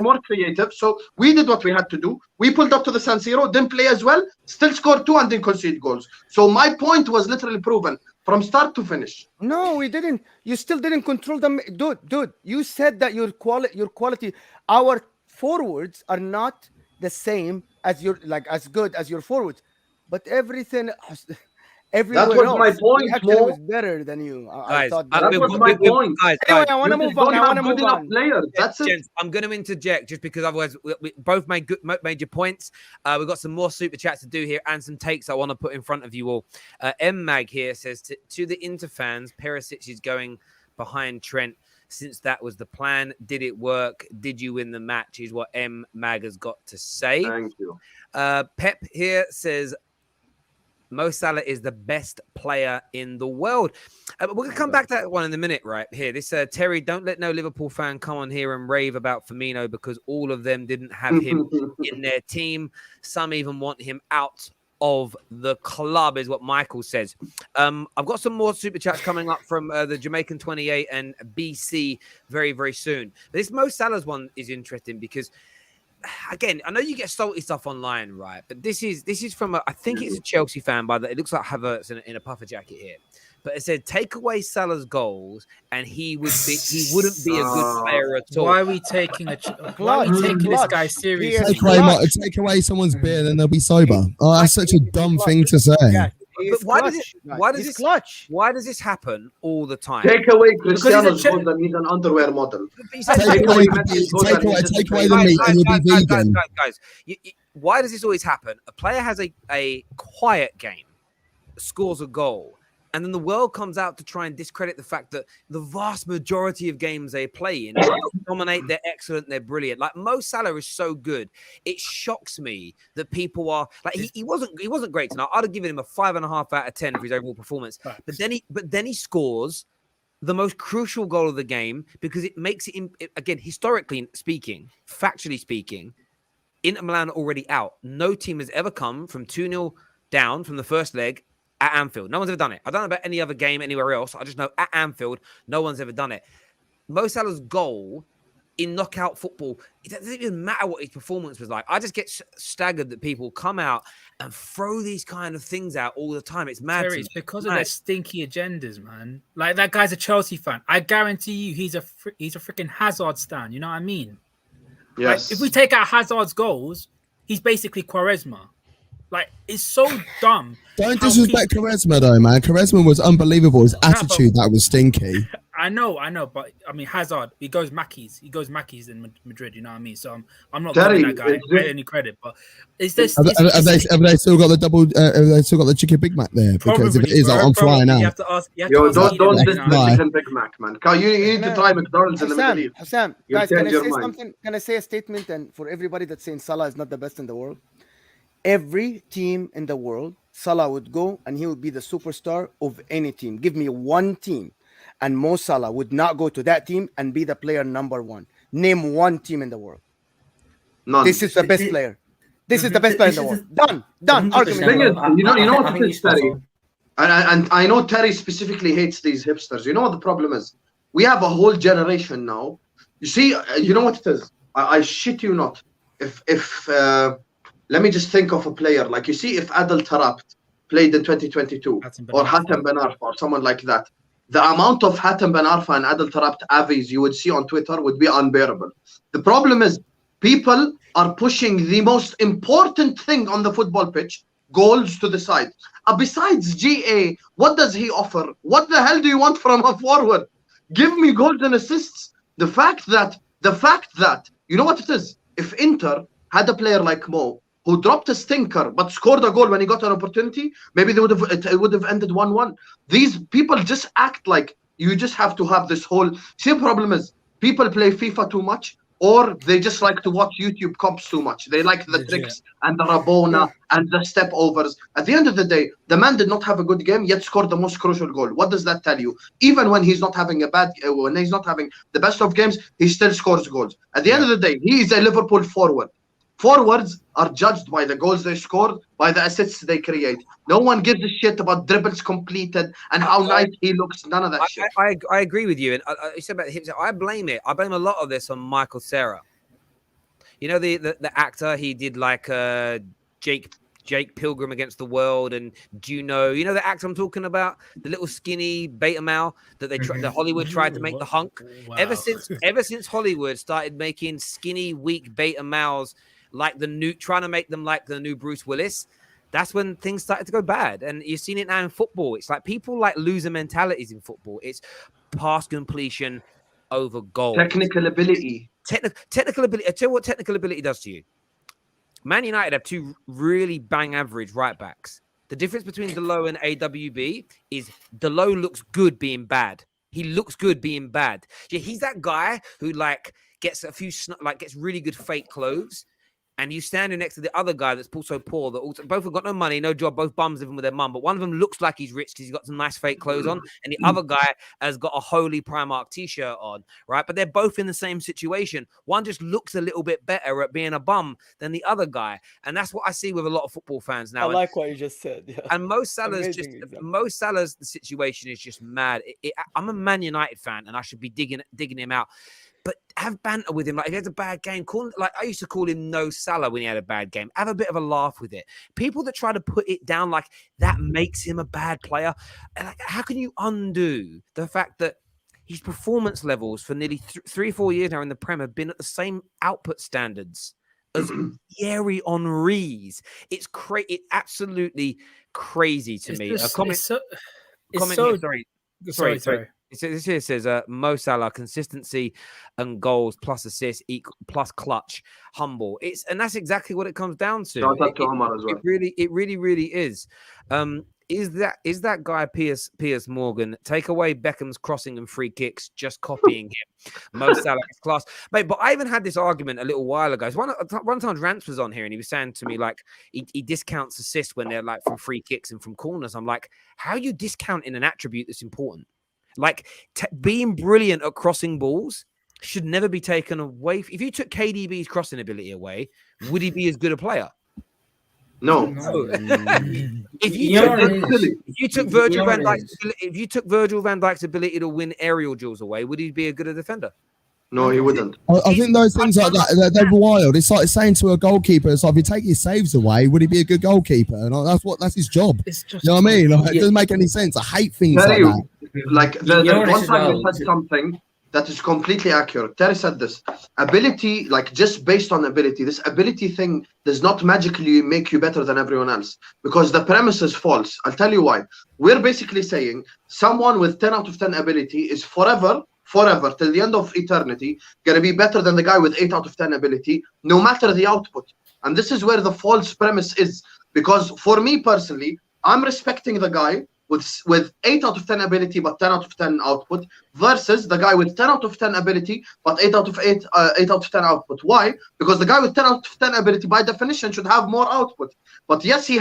Speaker 5: more creative. So we did what we had to do. We pulled up to the San Siro, didn't play as well, still scored 2 and didn't concede goals. So my point was literally proven from start to finish.
Speaker 4: No, we didn't. You still didn't control them. Dude, you said that your quality, our forwards are not the same as as good as your forwards, but everything everywhere
Speaker 5: that was
Speaker 4: else,
Speaker 5: my point.
Speaker 4: actually was better than you.
Speaker 1: Guys,
Speaker 5: that was my point.
Speaker 4: Anyway, I want to move on. I want to move on.
Speaker 5: Players. That's it.
Speaker 1: I'm going to interject just because otherwise we both made your points. We've got some more super chats to do here and some takes I want to put in front of you all. M Mag here says to the Inter fans, Perisic is going behind Trent. Since that was the plan, did it work? Did you win the match? Is what M Mag has got to say.
Speaker 5: Thank you.
Speaker 1: Pep here says Mo Salah is the best player in the world. We're going to come back to that one in a minute, right? Here, this Terry, don't let no Liverpool fan come on here and rave about Firmino because all of them didn't have him in their team. Some even want him out of the club, is what Michael says. I've got some more super chats coming up from the Jamaican 28 and BC very, very soon. This Mo Salah's one is interesting because, again, I know you get salty stuff online, right? But this is from I think it's a Chelsea fan, by the it looks like Havertz in a puffer jacket here. But it said, take away Salah's goals, and he wouldn't be a good player at all.
Speaker 7: Why are we taking this guy seriously?
Speaker 6: Take away someone's beer, then they'll be sober. Oh, that's such a dumb thing to say.
Speaker 4: Yeah,
Speaker 1: but why does this happen all the time?
Speaker 5: Take away Cristiano's goals and he's an underwear model.
Speaker 6: Take away the meat and you'll be vegan.
Speaker 1: Guys, why does this always happen? A player has a quiet game, scores a goal, and then the world comes out to try and discredit the fact that the vast majority of games they play in dominate, they're excellent, they're brilliant. Like Mo Salah is so good. It shocks me that people are like he wasn't great tonight. I'd have given him a 5.5 out of 10 for his overall performance. But then he scores the most crucial goal of the game because it makes it again, historically speaking, factually speaking, Inter Milan are already out. No team has ever come from 2-0 down from the first leg at Anfield. No one's ever done it. I don't know about any other game anywhere else. I just know at Anfield, no one's ever done it. Mo Salah's goal in knockout football, it doesn't even matter what his performance was like. I just get staggered that people come out and throw these kind of things out all the time. It's mad.
Speaker 7: Terry, it's because of their stinky agendas, man. Like, that guy's a Chelsea fan. I guarantee you he's a freaking Hazard stan. You know what I mean?
Speaker 5: Yes.
Speaker 7: Like, if we take out Hazard's goals, he's basically Quaresma. Like, it's so dumb.
Speaker 6: Don't disrespect Quaresma, though, man. Quaresma was unbelievable. His attitude, that was stinky.
Speaker 7: I know, but I mean Hazard, he goes Mackey's in Madrid. You know what I mean? So I'm not
Speaker 5: Terry,
Speaker 7: giving that guy any credit, but is this?
Speaker 6: Have they still got the double? Have they still got the chicken Big Mac there? Because if it is, I'm flying out.
Speaker 7: You have to ask.
Speaker 5: Yo, don't
Speaker 7: Eden,
Speaker 5: diss
Speaker 7: you know?
Speaker 5: the chicken Big Mac, man. You need to try McDonald's in the Middle East.
Speaker 4: Hassan,
Speaker 5: You'll
Speaker 4: guys, can I
Speaker 5: change your
Speaker 4: say
Speaker 5: mind.
Speaker 4: something? Can I say a statement? And for everybody that's saying Salah is not the best in the world, every team in the world, Salah would go and he would be the superstar of any team. Give me one team, and Mo Salah would not go to that team and be the player number one. Name one team in the world.
Speaker 5: None.
Speaker 4: This is the best player. This is the best player in the world. Done. Argument.
Speaker 5: Thing is, you know
Speaker 3: I
Speaker 5: what
Speaker 3: think
Speaker 5: it
Speaker 3: he's
Speaker 5: is, Terry?
Speaker 3: spot
Speaker 5: And I know Terry specifically hates these hipsters. You know what the problem is? We have a whole generation now. You see, you know what it is? I shit you not. If let me just think of a player. Like, you see, if Adel Tarabt played in 2022 or Hatem Ben Arfa or someone like that, the amount of Hatem Ben Arfa and Adel Tarabt avies you would see on Twitter would be unbearable. The problem is people are pushing the most important thing on the football pitch, goals to the side. Besides GA, what does he offer? What the hell do you want from a forward? Give me goals and assists. The fact that, you know what it is? If Inter had a player like Mo, who dropped a stinker but scored a goal when he got an opportunity, maybe it would have ended 1-1. These people just act like you just have to have this whole... See, the problem is people play FIFA too much, or they just like to watch YouTube comps too much. They like the tricks and the Rabona and the step overs. At the end of the day, the man did not have a good game, yet scored the most crucial goal. What does that tell you? Even when he's not having when he's not having the best of games, he still scores goals. At the end of the day, he is a Liverpool forward. Forwards are judged by the goals they scored, by the assists they create. No one gives a shit about dribbles completed and how nice he looks. None of that shit.
Speaker 1: I agree with you. And you said about the hips. I blame it. I blame a lot of this on Michael Cera. You know, the actor, he did like Jake Pilgrim Against the World and Juno. You know the actor I'm talking about? The little skinny beta male that that Hollywood tried to make the hunk.
Speaker 7: Wow.
Speaker 1: Ever since Hollywood started making skinny, weak beta males like trying to make them like the new Bruce Willis, that's when things started to go bad. And you've seen it now in football. It's like people like loser mentalities in football. It's pass completion over goal.
Speaker 5: Technical ability.
Speaker 1: Technical ability. I tell you what technical ability does to you. Man United have two really bang average right backs. The difference between Delo and AWB is Delo looks good being bad. He looks good being bad. Yeah, he's that guy who like gets a few gets really good fake clothes. And you standing next to the other guy that's also poor, that also both have got no money, no job, both bums living with their mum. But one of them looks like he's rich because he's got some nice fake clothes on, and the other guy has got a Holy Primark t-shirt on, right? But they're both in the same situation. One just looks a little bit better at being a bum than the other guy, and that's what I see with a lot of football fans now.
Speaker 8: I like what you just said. Yeah.
Speaker 1: And Mo Salah's the situation is just mad. I'm a Man United fan, and I should be digging him out. But have banter with him. Like, if he has a bad game, I used to call him No Salah when he had a bad game. Have a bit of a laugh with it. People that try to put it down like that makes him a bad player. And like, how can you undo the fact that his performance levels for nearly 3-4 years now in the Prem have been at the same output standards as Thierry Henry's? It's absolutely crazy to me. Sorry. This here says Mo Salah consistency and goals plus assists plus clutch, humble. And that's exactly what it comes down to. It really is. Is that guy Piers Morgan? Take away Beckham's crossing and free kicks, just copying him. Mo Salah is class, mate. But I even had this argument a little while ago. One time Rance was on here and he was saying to me like he discounts assists when they're like from free kicks and from corners. I'm like, how are you discounting an attribute that's important? Like being brilliant at crossing balls should never be taken away. If you took KDB's crossing ability away, would he be as good a player?
Speaker 5: No.
Speaker 1: If you took Virgil van Dijk's ability to win aerial duels away, would he be a good defender?
Speaker 5: No, he wouldn't.
Speaker 6: I think those things like that, they're wild. It's like saying to a goalkeeper, it's like, if you take his saves away, would he be a good goalkeeper? And that's his job. You know what I mean? Like, it doesn't make any sense. I hate things like that.
Speaker 5: Like the one time you said something, that is completely accurate. Terry said this. Ability, like just based on ability, this ability thing does not magically make you better than everyone else, because the premise is false. I'll tell you why. We're basically saying someone with 10 out of 10 ability is forever till the end of eternity gonna be better than the guy with 8 out of 10 ability, no matter the output. And this is where the false premise is, because for me personally, I'm respecting the guy with 8 out of 10 ability but 10 out of 10 output versus the guy with 10 out of 10 ability but 8 out of 8 8 out of 10 output. Why? Because the guy with 10 out of 10 ability by definition should have more output. But yes, he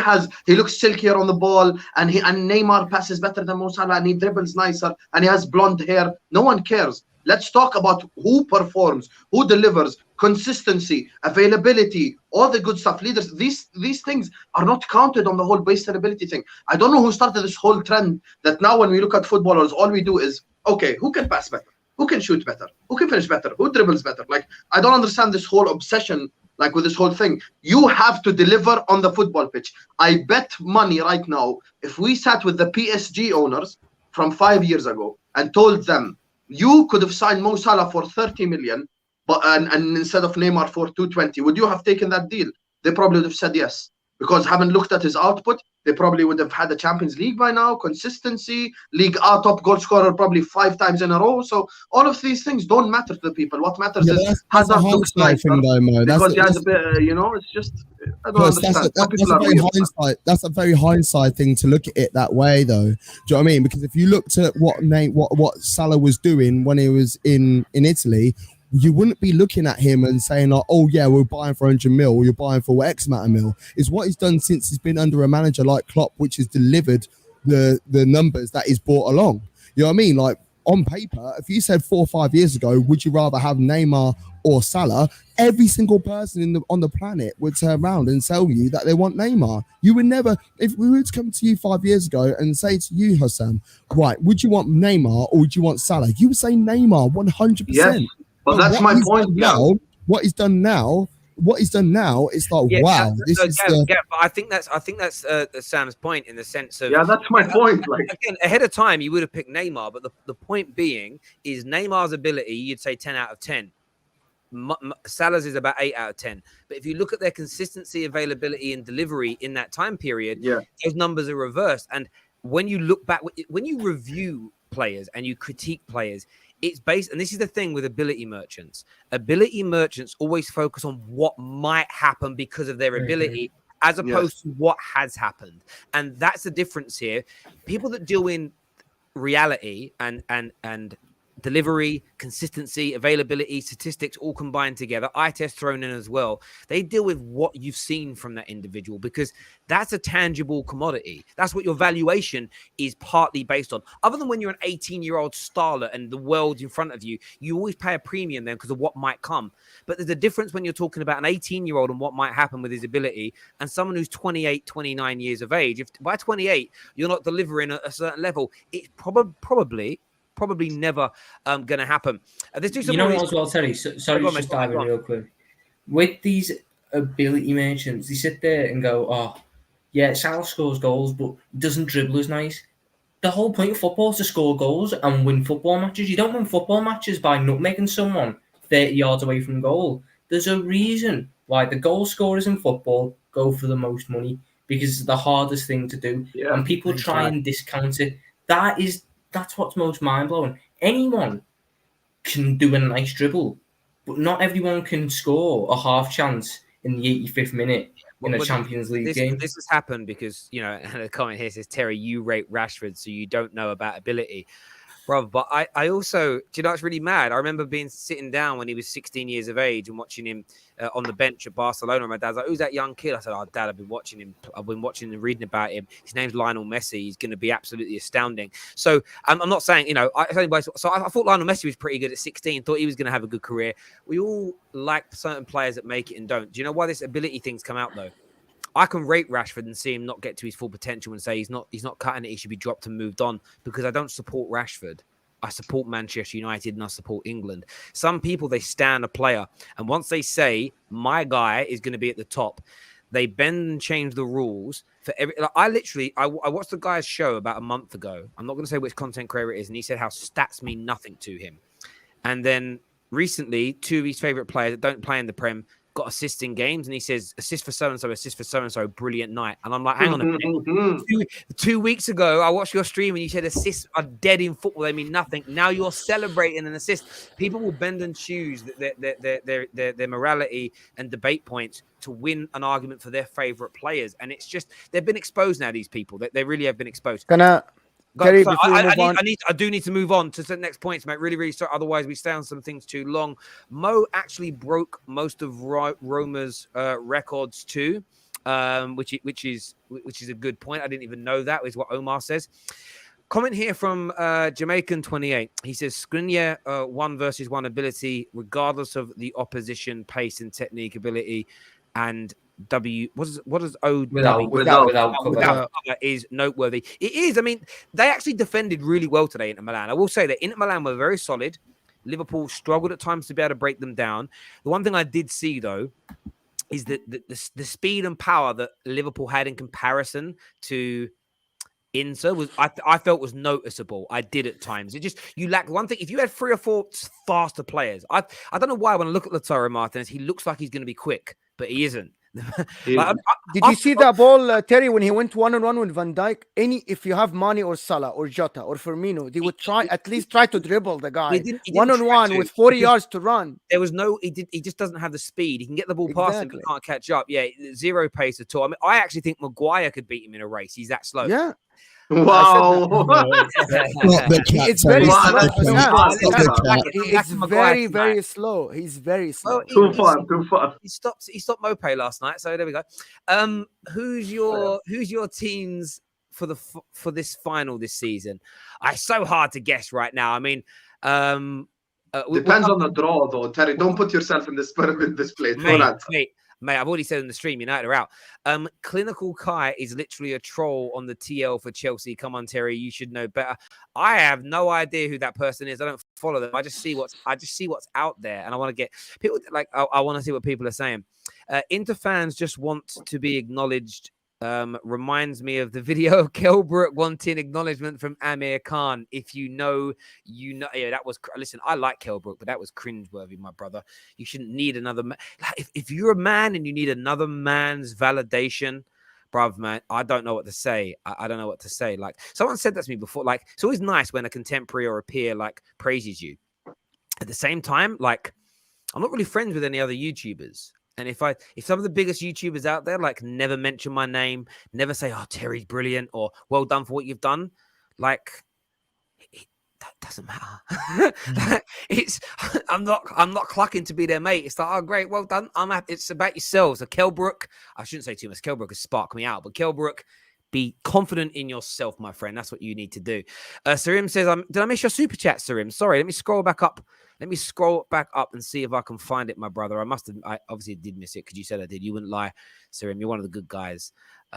Speaker 5: looks silkier on the ball, and Neymar passes better than Mo Salah, and he dribbles nicer, and he has blonde hair. No one cares. Let's talk about who performs, who delivers, consistency, availability, all the good stuff. Leaders, these things are not counted on the whole base ability thing. I don't know who started this whole trend that now when we look at footballers, all we do is, okay, who can pass better? Who can shoot better? Who can finish better? Who dribbles better? Like, I don't understand this whole obsession, like with this whole thing. You have to deliver on the football pitch. I bet money right now, if we sat with the PSG owners from 5 years ago and told them, you could have signed Mo Salah for 30 million, but and instead of Neymar for 220, would you have taken that deal? They probably would have said yes, because having looked at his output, they probably would have had the Champions League by now, consistency, League A top goal scorer probably 5 times in a row. So all of these things don't matter to the people. What matters is Hazard looks nicer because he has a bit, it's just, I don't understand.
Speaker 6: That's a very hindsight thing to look at it that way, though. Do you know what I mean? Because if you looked at what Salah was doing when he was in Italy, you wouldn't be looking at him and saying like, oh yeah, we're buying for 100 mil, or you're buying for X amount of mil. It's what he's done since he's been under a manager like Klopp, which has delivered the numbers that he's brought along. You know what I mean? Like, on paper, if you said 4 or 5 years ago, would you rather have Neymar or Salah, every single person on the planet would turn around and tell you that they want Neymar. You would never, if we were to come to you 5 years ago and say to you, HUSAM, right, would you want Neymar or would you want Salah? You would say Neymar 100%.
Speaker 5: Yes. Well, that's my point.
Speaker 6: What he's done now, it's like, wow, this is
Speaker 1: I think that's Sam's point, in the sense of,
Speaker 5: that's my point. Like,
Speaker 1: again, ahead of time, you would have picked Neymar, but the point being is Neymar's ability, you'd say 10 out of 10. Salah's is about 8 out of 10. But if you look at their consistency, availability, and delivery in that time period, those numbers are reversed. And when you look back, when you review players and you critique players, it's based, and this is the thing with ability merchants. Ability merchants always focus on what might happen because of their ability, as opposed to what has happened. And that's the difference here. People that deal in reality and delivery, consistency, availability, statistics all combined together, eye test thrown in as well, they deal with what you've seen from that individual, because that's a tangible commodity. That's what your valuation is partly based on. Other than when you're an 18-year-old starlet and the world's in front of you, you always pay a premium then because of what might come. But there's a difference when you're talking about an 18-year-old and what might happen with his ability, and someone who's 28, 29 years of age. If by 28 you're not delivering at a certain level, it's probably never going to happen. Let's do some
Speaker 3: what as well, Terry? Sorry, just dive in real quick. With these ability merchants, they sit there and go, oh, yeah, Salah scores goals, but doesn't dribble as nice. The whole point of football is to score goals and win football matches. You don't win football matches by nutmegging someone 30 yards away from goal. There's a reason why the goal scorers in football go for the most money, because it's the hardest thing to do. And people try and discount it. That's what's most mind-blowing. Anyone can do a nice dribble, but not everyone can score a half chance in the 85th minute in a Champions League game.
Speaker 1: This has happened because, and a comment here says, Terry, you rate Rashford, so you don't know about ability. Bro, but I also, do you know, it's really mad. I remember sitting down when he was 16 years of age and watching him on the bench at Barcelona. My dad's like, who's that young kid? I said, oh, Dad, I've been watching him and reading about him. His name's Lionel Messi. He's going to be absolutely astounding. So I'm not saying, I thought Lionel Messi was pretty good at 16, thought he was going to have a good career. We all like certain players that make it and don't. Do you know why this ability thing's come out, though? I can rate Rashford and see him not get to his full potential and say he's not cutting it, he should be dropped and moved on, because I don't support Rashford. I support Manchester United and I support England. Some people, they stand a player, and once they say my guy is going to be at the top, they bend and change the rules for every. Like, I watched the guy's show about a month ago. I'm not going to say which content creator it is, and he said how stats mean nothing to him. And then recently, two of his favorite players that don't play in the Prem got assists in games, and he says assist for so and so, brilliant night. And I'm like, hang on a minute. 2 weeks ago, I watched your stream and you said assists are dead in football; they mean nothing. Now you're celebrating an assist. People will bend and choose their morality and debate points to win an argument for their favorite players, and it's just they've been exposed now. These people, they really have been exposed.
Speaker 4: Terry,
Speaker 1: So
Speaker 4: before we move on,
Speaker 1: I do need to move on to the next points, mate. Really, really sorry. Otherwise, we stay on some things too long. Mo actually broke most of Roma's records too, which is a good point. I didn't even know that is what Omar says. Comment here from Jamaican 28. He says Skriniar 1v1 ability, regardless of the opposition pace and technique ability, and what does O
Speaker 3: without cover
Speaker 1: is noteworthy. It is. I mean, they actually defended really well today, Inter Milan. I will say that Inter Milan were very solid. Liverpool struggled at times to be able to break them down. The one thing I did see though is that the speed and power that Liverpool had in comparison to Inter was I felt was noticeable. I did at times. It just you lack one thing. If you had 3 or 4 faster players, I don't know why when I look at Lautaro Martinez, he looks like he's going to be quick, but he isn't.
Speaker 4: Did you see that ball, Terry, when he went 1-on-1 with Van Dijk? If you have Mane or Salah or Jota or Firmino, they would at least try to dribble the guy.
Speaker 1: He didn't
Speaker 4: 1-on-1 with 40 yards to run.
Speaker 1: There was no, he just doesn't have the speed. He can get the ball past him, but can't catch up. Yeah, zero pace at all. I mean, I actually think Maguire could beat him in a race. He's that slow.
Speaker 4: Yeah.
Speaker 5: Wow.
Speaker 4: It's very slow. It's very, very slow. He's very slow.
Speaker 5: Too far.
Speaker 1: He stopped Mopé last night. So there we go. Who's your teams for this final this season? It's so hard to guess right now. I mean,
Speaker 5: depends on the draw though, Terry. Don't put yourself in this place.
Speaker 1: Mate, I've already said in the stream, United are out. Clinical Kai is literally a troll on the TL for Chelsea. Come on, Terry, you should know better. I have no idea who that person is. I don't follow them. I just see what's out there, and I want to get people like I want to see what people are saying. Inter fans just want to be acknowledged. Reminds me of the video of Kelbrook wanting acknowledgement from Amir Khan. If you know, you know. Yeah, that was. Listen, I like Kelbrook, but that was cringeworthy, my brother. You shouldn't need another man. If you're a man and you need another man's validation, bruv, man, I don't know what to say. I don't know what to say. Like someone said that to me before. Like it's always nice when a contemporary or a peer like praises you. At the same time, like I'm not really friends with any other YouTubers. And if some of the biggest YouTubers out there like never mention my name, never say, "Oh, Terry's brilliant" or "Well done for what you've done," like that doesn't matter. I'm not clucking to be their mate. It's like, "Oh, great, well done." I'm happy. It's about yourselves. So Kelbrook, I shouldn't say too much. Kelbrook has sparked me out, but Kelbrook, be confident in yourself, my friend. That's what you need to do. Sarim says, "Did I miss your super chat, Sarim? Sorry. Let me scroll back up." Let me scroll back up and see if I can find it, my brother. I obviously did miss it because you said I did. You wouldn't lie, Sarim. You're one of the good guys.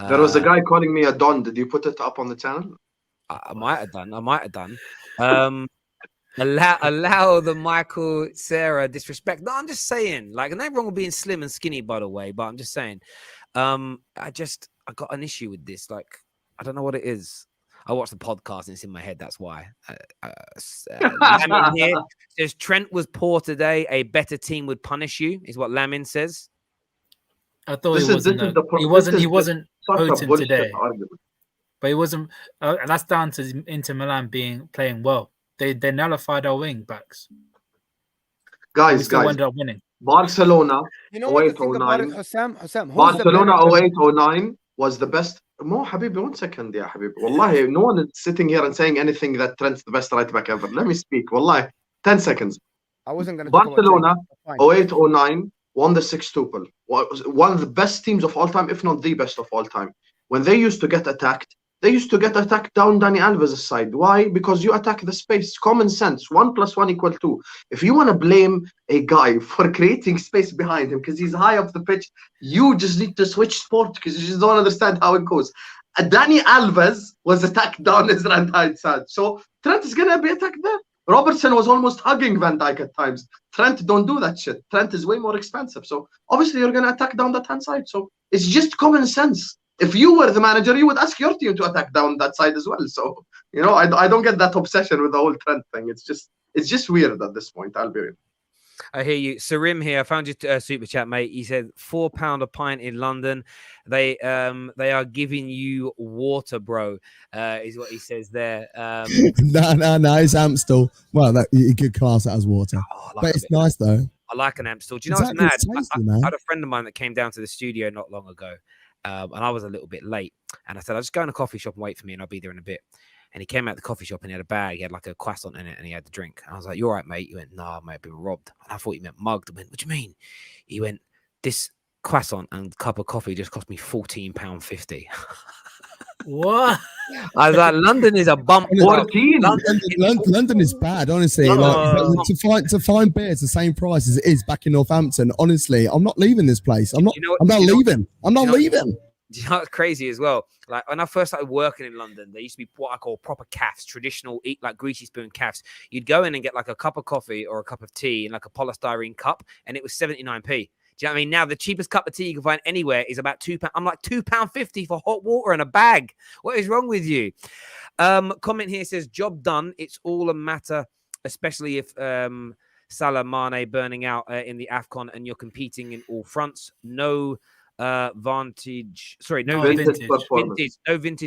Speaker 5: There was a guy calling me a don. Did you put it up on the channel?
Speaker 1: I might have done. Allow the Michael Sarah disrespect. No, I'm just saying. Like, nothing wrong with being slim and skinny, by the way. But I'm just saying. I got an issue with this. Like, I don't know what it is. I watched the podcast and it's in my head. That's why. Lamin here says Trent was poor today. A better team would punish you, is what Lamin says.
Speaker 7: I thought he wasn't potent today. But he wasn't. That's down to Inter Milan playing well. They nullified our wing backs.
Speaker 5: Guys,
Speaker 7: ended up winning.
Speaker 5: Barcelona.
Speaker 4: You know what the thing about it, Hussam?
Speaker 5: Barcelona 08-09 was the best. Mo Habibi, 1 second, yeah, Habibi. Wallahi, no one is sitting here and saying anything that Trent's the best right back ever. Let me speak. Wallahi, 10 seconds.
Speaker 4: I wasn't going to.
Speaker 5: Barcelona 08-09 won the 6-2. One of the best teams of all time, if not the best of all time. When they used to get attacked, down Dani Alves' side. Why? Because you attack the space. Common sense. 1 + 1 = 2. If you want to blame a guy for creating space behind him because he's high up the pitch, you just need to switch sport because you just don't understand how it goes. Dani Alves was attacked down his right side. So Trent is going to be attacked there. Robertson was almost hugging Van Dijk at times. Trent don't do that shit. Trent is way more expensive. So obviously you're going to attack down that hand side. So it's just common sense. If you were the manager, you would ask your team to attack down that side as well. So, you know, I don't get that obsession with the whole Trent thing. It's just It's just weird at this point. I'll be real.
Speaker 1: I hear you. Sarim here. I found your super chat, mate. He said £4 a pint in London. They are giving you water, bro. Is what he says there.
Speaker 6: No, it's Amstel. Well, you could class it as water, but it's nice though.
Speaker 1: I like an Amstel. Do you know
Speaker 6: Exactly,
Speaker 1: what's
Speaker 6: it's
Speaker 1: mad?
Speaker 6: tasty, man.
Speaker 1: I had a friend of mine that came down to the studio not long ago, and I was a little bit late. And I said, I'll just go in a coffee shop and wait for me, and I'll be there in a bit. And he came out the coffee shop and he had a bag. He had like a croissant in it and he had the drink. And I was like, you all right, mate? He went, nah, mate, I've been robbed. And I thought he meant mugged. I went, what do you mean? He went, this croissant and cup of coffee just cost me £14.50.
Speaker 7: What?
Speaker 1: I was like, London is a bump.
Speaker 5: 14.
Speaker 6: London is bad, honestly. Like, to find beers the same price as it is back in Northampton. Honestly, I'm not leaving this place. I'm not leaving. I'm not leaving.
Speaker 1: Do you know what's crazy as well? Like when I first started working in London, there used to be what I call proper cafes, traditional like greasy spoon cafes. You'd go in and get like a cup of coffee or a cup of tea in like a polystyrene cup, and it was 79p. Do you know what I mean? Now the cheapest cup of tea you can find anywhere is about £2. I'm like £2.50 for hot water in a bag. What is wrong with you? Comment here says, job done. It's all a matter, especially if Salah, Mane burning out in the AFCON and you're competing in all fronts. No vintage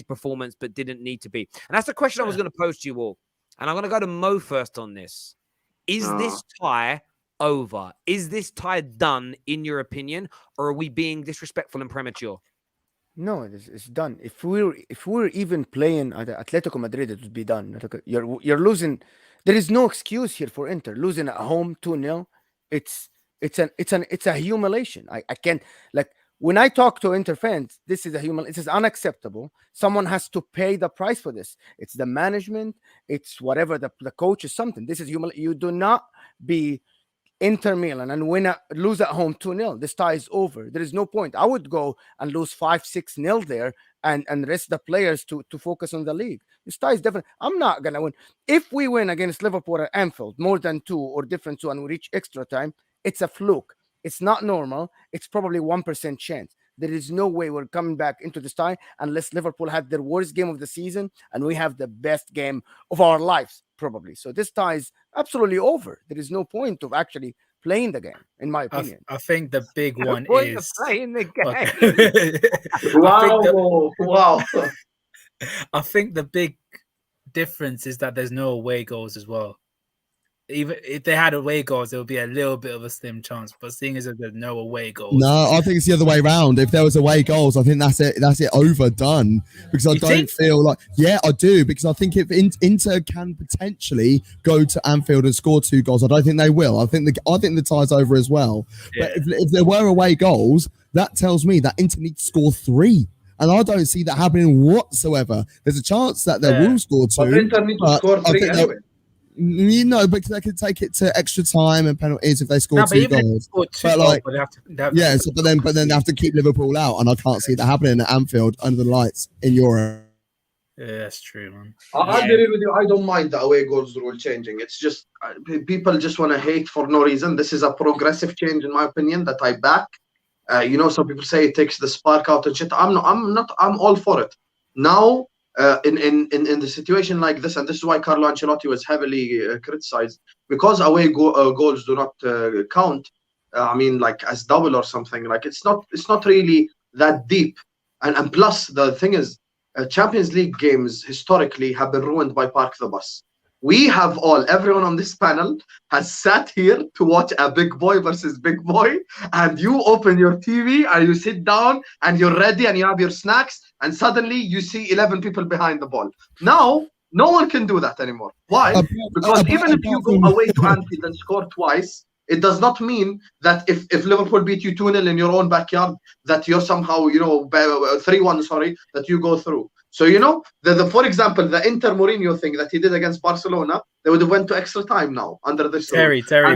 Speaker 1: performance, but didn't need to be. And that's the question I was going to pose to you all. And I'm going to go to Mo first on this. Is this tie over? Is this tie done, in your opinion, or are we being disrespectful and premature?
Speaker 4: No, it's done. If we're even playing at Atletico Madrid, it would be done. You're losing. There is no excuse here for Inter losing at home 2-0. It's a humiliation. I can't, like, when I talk to Inter fans, this is unacceptable. Someone has to pay the price for this. It's the management, it's whatever the coach is something. This is you do not be Inter Milan and lose at home 2-0. This tie is over. There is no point. I would go and lose 5-6-0 there and rest the players to focus on the league. This tie is definitely. I'm not gonna win. If we win against Liverpool at Anfield, more than 2 or different 2, and we reach extra time, it's a fluke. It's not normal. It's probably 1% chance. There is no way we're coming back into this tie unless Liverpool had their worst game of the season and we have the best game of our lives, probably. So this tie is absolutely over. There is no point of actually playing the game, in my opinion.
Speaker 7: I think the big one is
Speaker 1: playing the game.
Speaker 5: Wow.
Speaker 7: I think the big difference is that there's no away goals as well. Even if they had away goals, there would be a little bit of a slim chance. But seeing as if there's no away goals,
Speaker 6: no, I think it's the other way around. If there was away goals, I think that's it. That's it, overdone. Because I don't feel like, yeah, I do. Because I think if Inter can potentially go to Anfield and score 2 goals, I don't think they will. I think the tie's over as well. Yeah. But if there were away goals, that tells me that Inter need to score 3. And I don't see that happening whatsoever. There's a chance that they will score 2.
Speaker 5: But Inter need to score 3 anyway.
Speaker 6: You know, because they could take it to extra time and penalties if they score 2 goals. But like, but then they have to keep Liverpool out, and I can't see that happening at Anfield under the lights in Europe.
Speaker 7: Yeah, that's true, man.
Speaker 5: I agree with you. I don't mind the away goals rule changing. It's just people just want to hate for no reason. This is a progressive change, in my opinion, that I back. Some people say it takes the spark out and shit. I'm all for it. Now. In the situation like this, and this is why Carlo Ancelotti was heavily criticized, because away goals do not count. Like as double or something. Like it's not really that deep. And plus the thing is, Champions League games historically have been ruined by Park the Bus. We have everyone on this panel has sat here to watch a big boy versus big boy, and you open your TV and you sit down and you're ready and you have your snacks, and suddenly you see 11 people behind the ball. Now, no one can do that anymore. Why? Because even if you go away to Anfield and score twice, it does not mean that if Liverpool beat you 2-0 in your own backyard, that you're somehow, 3-1, that you go through. So, for example, the Inter Mourinho thing that he did against Barcelona, they would have went to extra time now under this rule.
Speaker 7: Terry,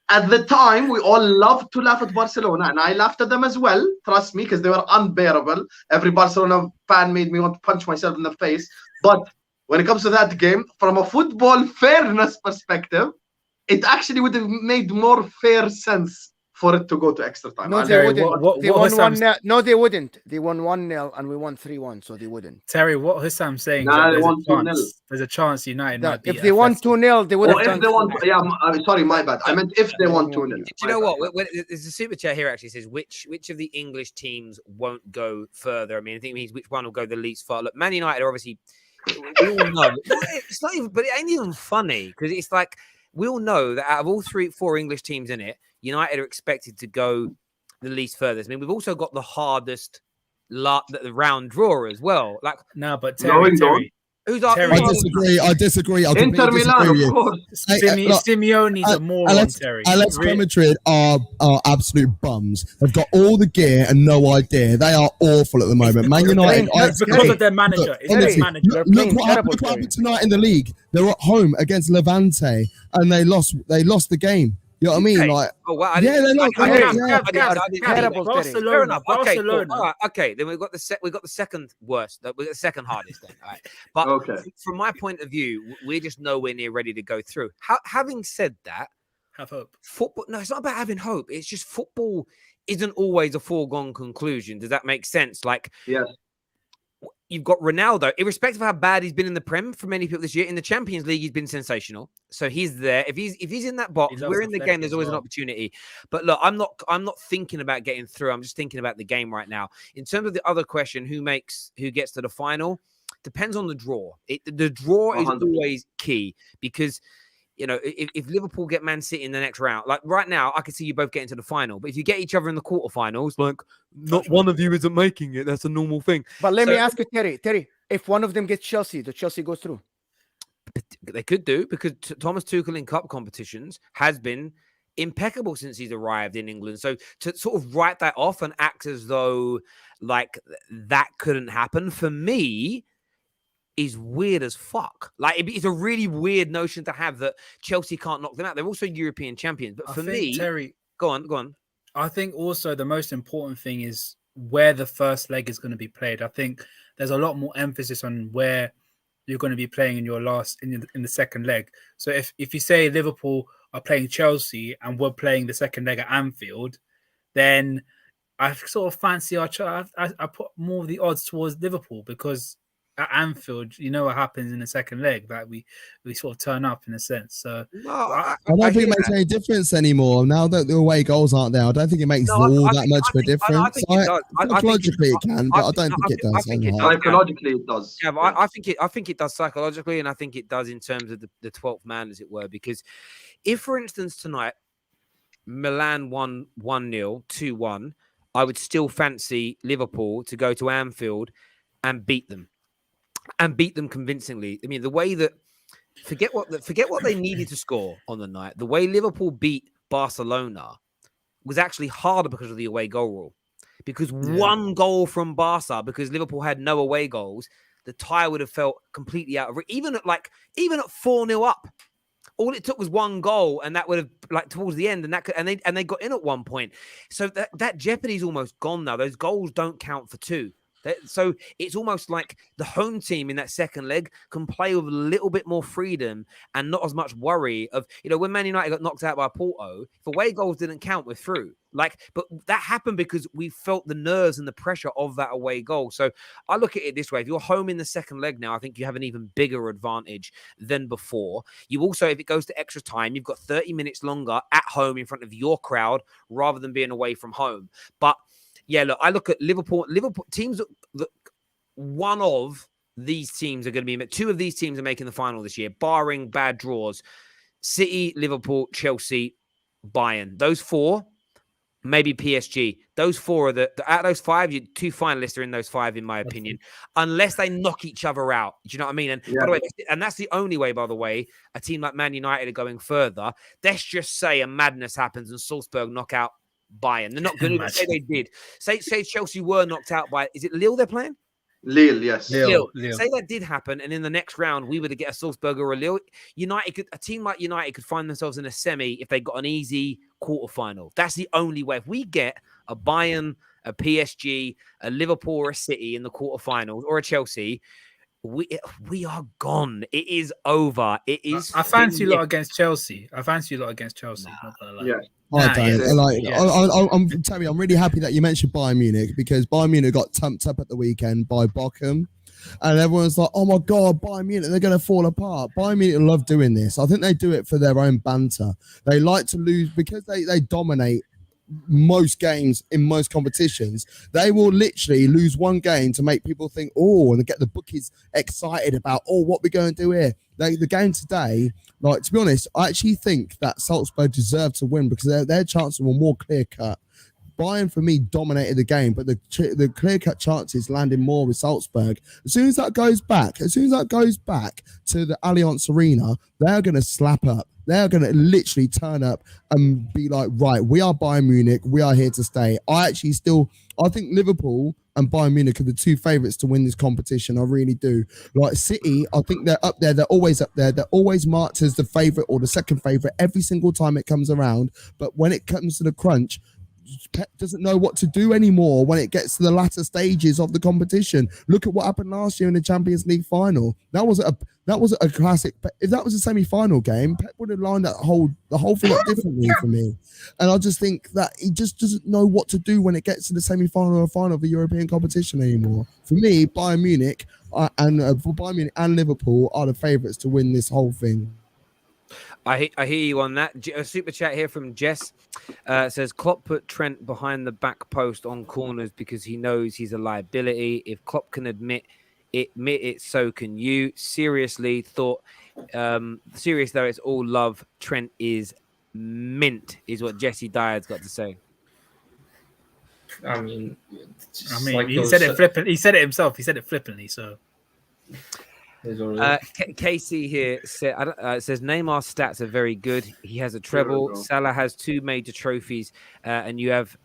Speaker 5: at the time, we all loved to laugh at Barcelona, and I laughed at them as well, trust me, because they were unbearable. Every Barcelona fan made me want to punch myself in the face. But when it comes to that game, from a football fairness perspective, it actually would have made more fair sense for it to go to extra time.
Speaker 4: No,
Speaker 5: And
Speaker 4: they
Speaker 7: Terry,
Speaker 4: wouldn't.
Speaker 7: what
Speaker 4: They won
Speaker 7: Husam's-
Speaker 4: 1-0. No, they wouldn't. They won 1-0 and we won 3-1, so they wouldn't.
Speaker 7: Terry, what Husam's saying
Speaker 5: Nah, they
Speaker 7: is
Speaker 5: won 2-0.
Speaker 7: there's a chance United might be
Speaker 4: If they won 2-0, they would
Speaker 5: Or
Speaker 4: have
Speaker 5: if
Speaker 4: done.
Speaker 5: they won, yeah, I'm sorry, my bad. I meant if they won 2-0.
Speaker 1: Do you know what? There's a super chat here actually says which of the English teams won't go further. I mean, I think it means which one will go the least far. Look, Man United are obviously. We all know it's not even, but it ain't even funny because it's like we all know that out of all 4 English teams in it, United are expected to go the least furthest. I mean, we've also got the hardest the round draw as well. Like,
Speaker 7: no, but
Speaker 5: No,
Speaker 7: Terry,
Speaker 1: who's our?
Speaker 7: Terry-
Speaker 6: I disagree. I
Speaker 5: Inter
Speaker 6: completely
Speaker 5: Milan,
Speaker 6: disagree with
Speaker 5: of
Speaker 6: you.
Speaker 5: course.
Speaker 6: Look,
Speaker 7: Simeone's a moron, Terry.
Speaker 6: Madrid are absolute bums. They've got all the gear and no idea. They are awful at the moment. Man United,
Speaker 7: because of their manager.
Speaker 6: Look,
Speaker 7: It's their
Speaker 6: honestly,
Speaker 7: manager.
Speaker 4: They're
Speaker 6: look
Speaker 4: playing
Speaker 6: what
Speaker 4: terrible,
Speaker 6: happened tonight in the league. They're at home against Levante and they lost the game. You know what I mean?
Speaker 1: Okay.
Speaker 6: Like,
Speaker 1: Oh wow!
Speaker 6: yeah, they lost.
Speaker 1: I
Speaker 6: Yeah.
Speaker 1: didn't-
Speaker 4: Terrible, Terry.
Speaker 1: Fair enough. Okay, cool.
Speaker 7: Barcelona.
Speaker 1: All right, okay. Then we've got the second worst. We got the second hardest. Then, all right. But
Speaker 5: Okay.
Speaker 1: from my point of view, we're just nowhere near ready to go through. Having said that,
Speaker 7: Have hope.
Speaker 1: football. No, it's not about having hope. It's just football isn't always a foregone conclusion. Does that make sense? Like,
Speaker 5: Yes.
Speaker 1: you've got Ronaldo, irrespective of how bad he's been in the Prem for many people this year. In the Champions League, he's been sensational. So he's there. If he's in that box,
Speaker 7: He's
Speaker 1: we're
Speaker 7: also
Speaker 1: in the
Speaker 7: athletic
Speaker 1: game. There's
Speaker 7: as
Speaker 1: always an
Speaker 7: well.
Speaker 1: opportunity. But look, I'm not thinking about getting through. I'm just thinking about the game right now. In terms of the other question, who gets to the final, depends on the draw. The draw is
Speaker 5: 100%.
Speaker 1: always key because, you know, if Liverpool get Man City in the next round, like right now, I can see you both getting to the final. But if you get each other in the quarterfinals, like not one of you isn't making it. That's a normal thing.
Speaker 4: But let
Speaker 1: So-
Speaker 4: me ask you, Terry, if one of them gets Chelsea, the Chelsea goes through.
Speaker 1: They could do because Thomas Tuchel in cup competitions has been impeccable since he's arrived in England. So to sort of write that off and act as though like that couldn't happen for me is weird as fuck. Like it's a really weird notion to have that Chelsea can't knock them out. They're also European champions, but
Speaker 7: I
Speaker 1: for
Speaker 7: think,
Speaker 1: me,
Speaker 7: Terry,
Speaker 1: go on.
Speaker 7: I think also the most important thing is where the first leg is going to be played. I think there's a lot more emphasis on where you're going to be playing in the second leg. So if you say Liverpool are playing Chelsea and we're playing the second leg at Anfield, then I sort of fancy I put more of the odds towards Liverpool because at Anfield, you know what happens in the second leg, that we sort of turn up in a sense. So
Speaker 1: No,
Speaker 6: I don't think it makes any difference anymore. Now that the away goals aren't there, I don't think it makes all that much of a difference.
Speaker 1: I think it does.
Speaker 6: Psychologically, it can, but I don't think it does.
Speaker 5: Psychologically, it does.
Speaker 1: Yeah, but I think it does psychologically, and I think it does in terms of the 12th man, as it were. Because if, for instance, tonight Milan won 1-0, 2-1, I would still fancy Liverpool to go to Anfield and beat them convincingly. I mean, the way that forget what they needed to score on the night. The way Liverpool beat Barcelona was actually harder because of the away goal rule. Because one goal from Barca, because Liverpool had no away goals, the tie would have felt completely out of reach. Even at 4-0 up, all it took was one goal, and that would have like towards the end, and they got in at one point. So that jeopardy's almost gone now. Those goals don't count for two. So it's almost like the home team in that second leg can play with a little bit more freedom and not as much worry of, you know, when Man United got knocked out by Porto, if away goals didn't count, we're through. But that happened because we felt the nerves and the pressure of that away goal. So I look at it this way. If you're home in the second leg now, I think you have an even bigger advantage than before. You also, if it goes to extra time, you've got 30 minutes longer at home in front of your crowd rather than being away from home. But yeah, look, I look at Liverpool teams that one of these teams are going to be, two of these teams are making the final this year, barring bad draws. City, Liverpool, Chelsea, Bayern. Those four, maybe PSG. Those four are out of those five, two finalists are in those five, in my opinion, unless they knock each other out. Do you know what I mean? And by the way, and that's the only way, by the way, a team like Man United are going further. Let's just say a madness happens and Salzburg knock out Bayern. They're not going to say they did. Say Chelsea were knocked out by, is it Lille they're playing?
Speaker 5: Lille, yes.
Speaker 1: Lille. Say that did happen, and in the next round we were to get a Salzburg or a Lille. A team like United could find themselves in a semi if they got an easy quarterfinal. That's the only way. If we get a Bayern, a PSG, a Liverpool, or a City in the quarterfinals, or a Chelsea, we are gone. It is over. It is.
Speaker 7: I fancy you
Speaker 1: finished.
Speaker 7: lot against Chelsea. Not gonna lie.
Speaker 5: Yeah.
Speaker 6: I
Speaker 7: Nah,
Speaker 6: don't.
Speaker 7: yes,
Speaker 6: Like,
Speaker 7: yes.
Speaker 6: I'm Terry. I'm really happy that you mentioned Bayern Munich because Bayern Munich got tumped up at the weekend by Bochum, and everyone's like, "Oh my God, Bayern Munich, they're going to fall apart." Bayern Munich love doing this. I think they do it for their own banter. They like to lose because they dominate most games in most competitions. They will literally lose one game to make people think, "Oh," and get the bookies excited about, "Oh, what we're going to do here." Like the game today, like to be honest, I actually think that Salzburg deserved to win because their chances were more clear cut. Bayern, for me, dominated the game, but the clear-cut chances landed more with Salzburg. As soon as that goes back to the Allianz Arena, they're going to slap up. They're going to literally turn up and be like, right, we are Bayern Munich. We are here to stay. I think Liverpool and Bayern Munich are the two favourites to win this competition. I really do. Like City, I think they're up there. They're always up there. They're always marked as the favourite or the second favourite every single time it comes around. But when it comes to the crunch, Pep doesn't know what to do anymore when it gets to the latter stages of the competition. Look at what happened last year in the Champions League final. That was a classic. If that was a semi-final game, Pep would have lined that the whole thing up differently for me. And I just think that he just doesn't know what to do when it gets to the semi-final or final of the European competition anymore. For me, Bayern Munich and Liverpool are the favourites to win this whole thing.
Speaker 1: I hear you on that. A super chat here from Jess says Klopp put Trent behind the back post on corners because he knows he's a liability. If Klopp can admit it, so can you. Seriously, serious though, it's all love. Trent is mint, is what Jesse Dyer's got to say.
Speaker 3: I mean,
Speaker 7: he said it flippant. He said it himself. He said it flippantly. So.
Speaker 1: Casey here says Neymar's stats are very good. He has a treble. Salah has 2 major trophies, and you have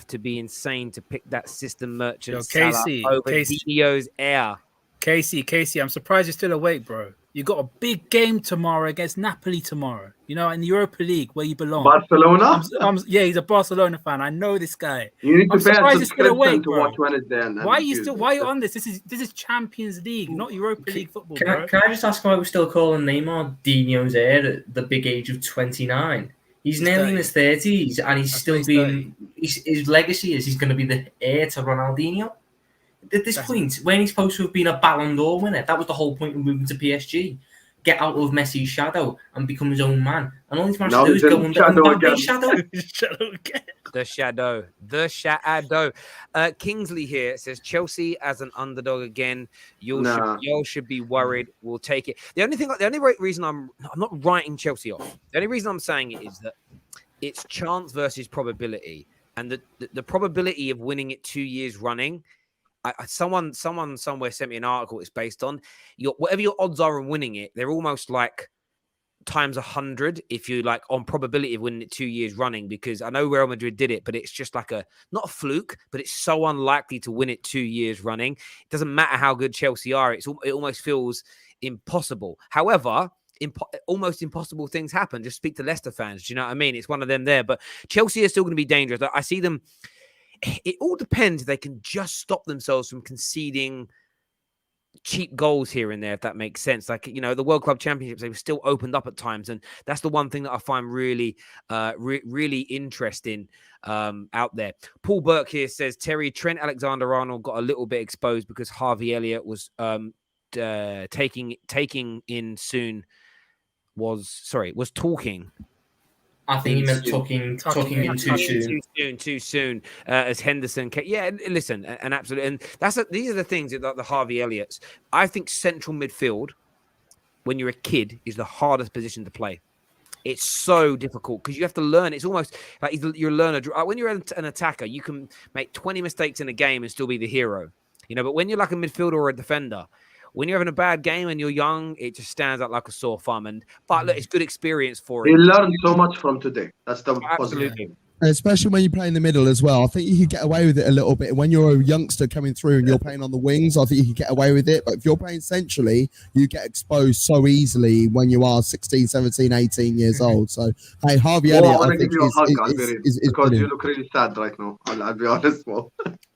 Speaker 1: to be insane to pick that system merchant Casey, Salah over Dino's heir.
Speaker 7: Casey, I'm surprised you're still awake, bro. You got a big game tomorrow against Napoli tomorrow. You know, in the Europa League where you belong.
Speaker 5: Barcelona?
Speaker 7: Yeah, he's a Barcelona fan. I know this guy.
Speaker 5: You need to pay a
Speaker 7: subscription
Speaker 5: to watch when it's there.
Speaker 7: Why are you on this? This is Champions League, not Europa League football, bro.
Speaker 3: Can I just ask why we're still calling Neymar Dino's heir at the big age of 29? He's nearly 30. In his 30s, and he's still being... His legacy is he's going to be the heir to Ronaldinho. At this point, when he's supposed to have been a Ballon d'Or winner, that was the whole point of moving to PSG. Get out of Messi's shadow and become his own man. And all he's managed to do is go under Mbappe's shadow.
Speaker 1: The shadow. Kingsley here says Chelsea as an underdog again. You should be worried. We'll take it. The only reason I'm not writing Chelsea off. The only reason I'm saying it is that it's chance versus probability, and the probability of winning it 2 years running. Someone somewhere sent me an article it's based on. Whatever your odds are on winning it, they're almost like times 100 if you like on probability of winning it 2 years running, because I know Real Madrid did it, but it's just like not a fluke, but it's so unlikely to win it 2 years running. It doesn't matter how good Chelsea are. It almost feels impossible. However, almost impossible things happen. Just speak to Leicester fans. Do you know what I mean? It's one of them there, but Chelsea is still going to be dangerous. I see them. It all depends if they can just stop themselves from conceding cheap goals here and there, if that makes sense. Like, you know, the World Club Championships, they were still opened up at times. And that's the one thing that I find really, really interesting out there. Paul Burke here says, Terry, Trent Alexander-Arnold got a little bit exposed because Harvey Elliott was taking in soon. Was talking.
Speaker 3: I think he meant talking in
Speaker 1: too soon. As Henderson, listen, and absolutely, and these are the things that the Harvey Elliott's. I think central midfield, when you're a kid, is the hardest position to play. It's so difficult because you have to learn. It's almost like you're a learner. When you're an attacker, you can make 20 mistakes in a game and still be the hero, you know. But when you're like a midfielder or a defender, when you're having a bad game and you're young, it just stands out like a sore thumb. But look, it's good experience for him.
Speaker 5: He learned so much from today. That's the positive thing.
Speaker 6: Especially when you play in the middle as well. I think you could get away with it a little bit. When you're a youngster coming through and you're playing on the wings, I think you can get away with it. But if you're playing centrally, you get exposed so easily when you are 16, 17, 18 years old. So, hey, Harvey Elliott, I think is
Speaker 5: because you look really sad right now. I'll be honest.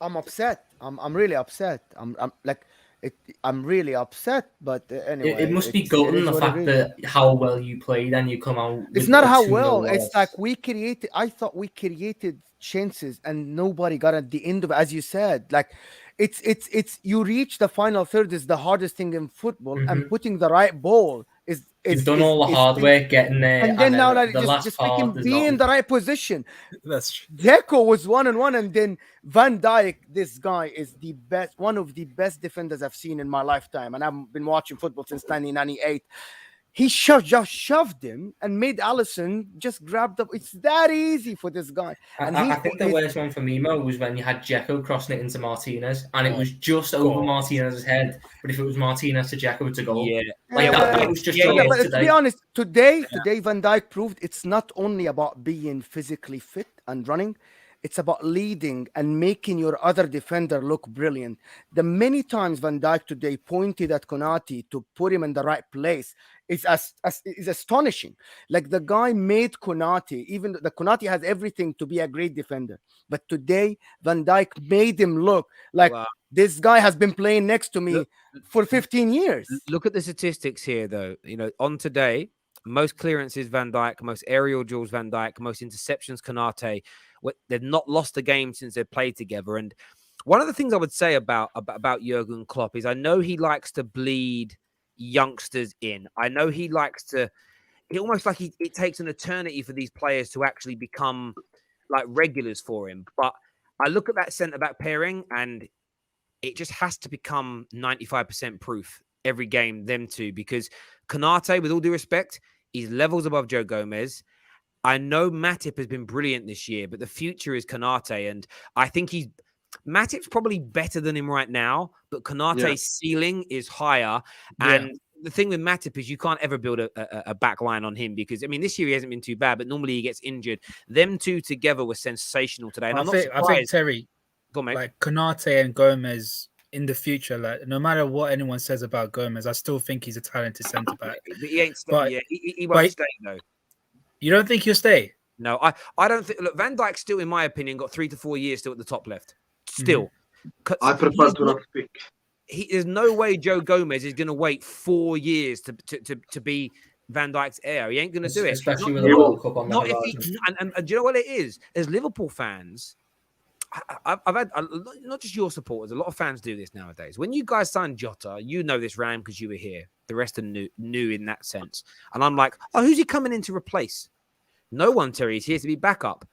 Speaker 4: I'm upset. I'm really upset. I'm like, I'm really upset. But anyway,
Speaker 3: It must be
Speaker 4: it
Speaker 3: gutting
Speaker 4: is
Speaker 3: the
Speaker 4: what it
Speaker 3: fact
Speaker 4: is.
Speaker 3: that how well you played and you come out.
Speaker 4: It's
Speaker 3: with
Speaker 4: not
Speaker 3: a
Speaker 4: how
Speaker 3: 2-0
Speaker 4: well.
Speaker 3: loss.
Speaker 4: It's like I thought we created chances and nobody got at the end of it. As you said, like it's you reach the final third is the hardest thing in football, and putting the right ball is
Speaker 3: You've done all the hard work getting there,
Speaker 4: and then now
Speaker 3: the
Speaker 4: like
Speaker 3: last
Speaker 4: just
Speaker 3: part
Speaker 4: freaking
Speaker 3: is
Speaker 4: be
Speaker 3: not.
Speaker 4: in the right position.
Speaker 7: That's true.
Speaker 4: Deco was 1-1, and then Van Dijk. This guy is the best, one of the best defenders I've seen in my lifetime, and I've been watching football since 1998. He just shoved him and made Allison just grabbed up. It's that easy for this guy. And
Speaker 3: I think the worst one for me, Mo, was when you had Dzeko crossing it into Martinez, and it was just over Martinez's head. But if it was Martinez to Dzeko, it's a goal.
Speaker 1: Yeah.
Speaker 3: Like that was just your
Speaker 4: but
Speaker 3: luck
Speaker 4: to be
Speaker 3: today.
Speaker 4: honest, today Van Dijk proved it's not only about being physically fit and running. It's about leading and making your other defender look brilliant. The many times Van Dijk today pointed at Konate to put him in the right place is astonishing. Like the guy made Konate, even the Konate has everything to be a great defender. But today, Van Dijk made him look like this guy has been playing next to me for 15 years.
Speaker 1: Look at the statistics here, though. You know, on today, most clearances Van Dijk, most aerial duels Van Dijk, most interceptions Konate. They've not lost a game since they've played together. And one of the things I would say about Jurgen Klopp is I know he likes to bleed youngsters in. I know he likes to, it almost like it takes an eternity for these players to actually become like regulars for him. But I look at that centre-back pairing and it just has to become 95% proof every game, them two, because Konate, with all due respect, he's levels above Joe Gomez. I know Matip has been brilliant this year, but the future is Konate, and I think Matip's probably better than him right now, but Konate's ceiling is higher. And the thing with Matip is you can't ever build a back line on him because, I mean, this year he hasn't been too bad, but normally he gets injured. Them two together were sensational today. And I think
Speaker 7: Terry,
Speaker 1: go on, mate.
Speaker 7: Like Konate and Gomez in the future, like no matter what anyone says about Gomez, I still think he's a talented centre back.
Speaker 1: He ain't he won't stay though.
Speaker 7: You don't think he'll stay?
Speaker 1: No, I don't think. Look, Van Dijk still, in my opinion, got 3 to 4 years still at the top left. Still,
Speaker 5: I prefer to not speak.
Speaker 1: There's no way Joe Gomez is going to wait 4 years to be Van Dijk's heir. He ain't going to do it,
Speaker 3: especially with the World Cup on the horizon.
Speaker 1: And do you know what it is? As Liverpool fans, I've had not just your supporters. A lot of fans do this nowadays. When you guys signed Jota, you know this, Ram, because you were here. The rest are new in that sense. And I'm like, oh, who's he coming in to replace? No one, Terry. He's here to be backup.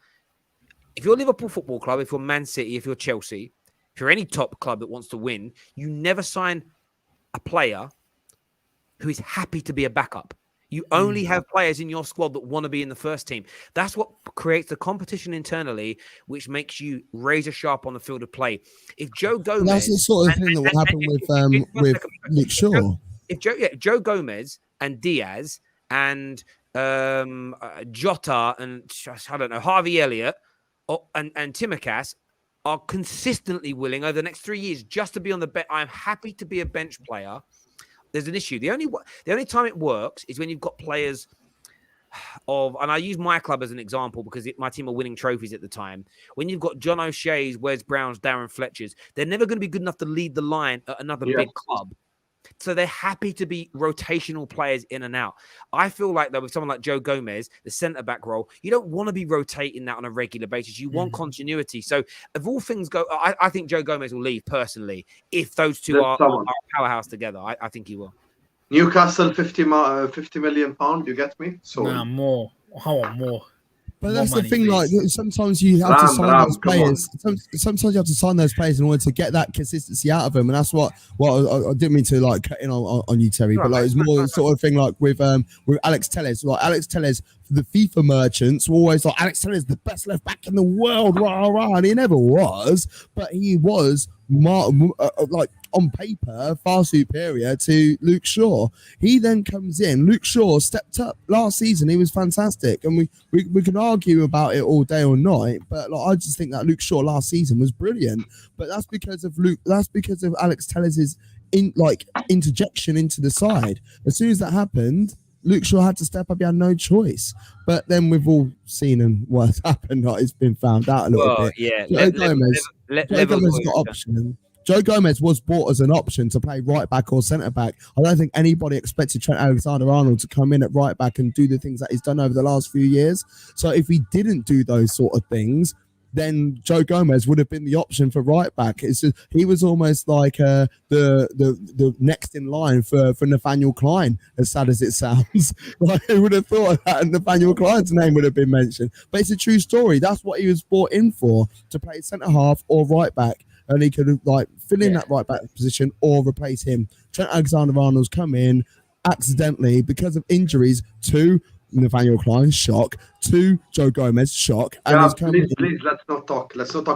Speaker 1: If you're Liverpool Football Club, if you're Man City, if you're Chelsea, if you're any top club that wants to win, you never sign a player who is happy to be a backup. You only have players in your squad that want to be in the first team. That's what creates the competition internally, which makes you razor sharp on the field of play. If Joe Gomez,
Speaker 6: that's the sort of thing that will happen with Luke Shaw.
Speaker 1: If Joe Gomez and Diaz and Jota and I don't know Harvey Elliott and Tsimikas are consistently willing over the next 3 years just to be on the bench. I'm happy to be a bench player. There's an issue. The only time it works is when you've got players and I use my club as an example because my team are winning trophies at the time. When you've got John O'Shea's, Wes Brown's, Darren Fletcher's, they're never going to be good enough to lead the line at another big club. So they're happy to be rotational players in and out. I feel like, though, with someone like Joe Gomez, the centre-back role, you don't want to be rotating that on a regular basis. You want continuity. So if all things go, I think Joe Gomez will leave, personally, if those two are a powerhouse together. I think he will.
Speaker 5: Newcastle, 50 million pound, you get me? So
Speaker 7: nah, more. I want more.
Speaker 6: But that's the thing, like sometimes you have to sign those players. Sometimes you have to sign those players in order to get that consistency out of them, and that's what I didn't mean to like cut in on you, Terry, but like it's more sort of thing like with Alex Telles. Like Alex Telles, the FIFA merchants were always like Alex Telles, the best left back in the world, rah rah, and he never was, but he was like on paper far superior to Luke Shaw. He then comes in. Luke Shaw stepped up last season. He was fantastic, and we can argue about it all day or night. But like, I just think that Luke Shaw last season was brilliant. But that's because of Alex Telles's interjection into the side. As soon as that happened, Luke Shaw had to step up. He had no choice. But then we've all seen and what's happened. Like, it's been found out a little bit.
Speaker 1: Yeah,
Speaker 6: Joe Gomez got option. Joe Gomez was bought as an option to play right back or centre back. I don't think anybody expected Trent Alexander-Arnold to come in at right back and do the things that he's done over the last few years. So if he didn't do those sort of things, then Joe Gomez would have been the option for right back. It's just, he was almost like the next in line for Nathaniel Klein, as sad as it sounds. Like, who would have thought that Nathaniel Klein's name would have been mentioned? But it's a true story. That's what he was brought in for, to play centre half or right back. And he could like fill in that right back position or replace him. Trent Alexander-Arnold's come in accidentally because of injuries to Nathaniel Klein, shock. To Joe Gomez, shock. And
Speaker 5: please, let's not talk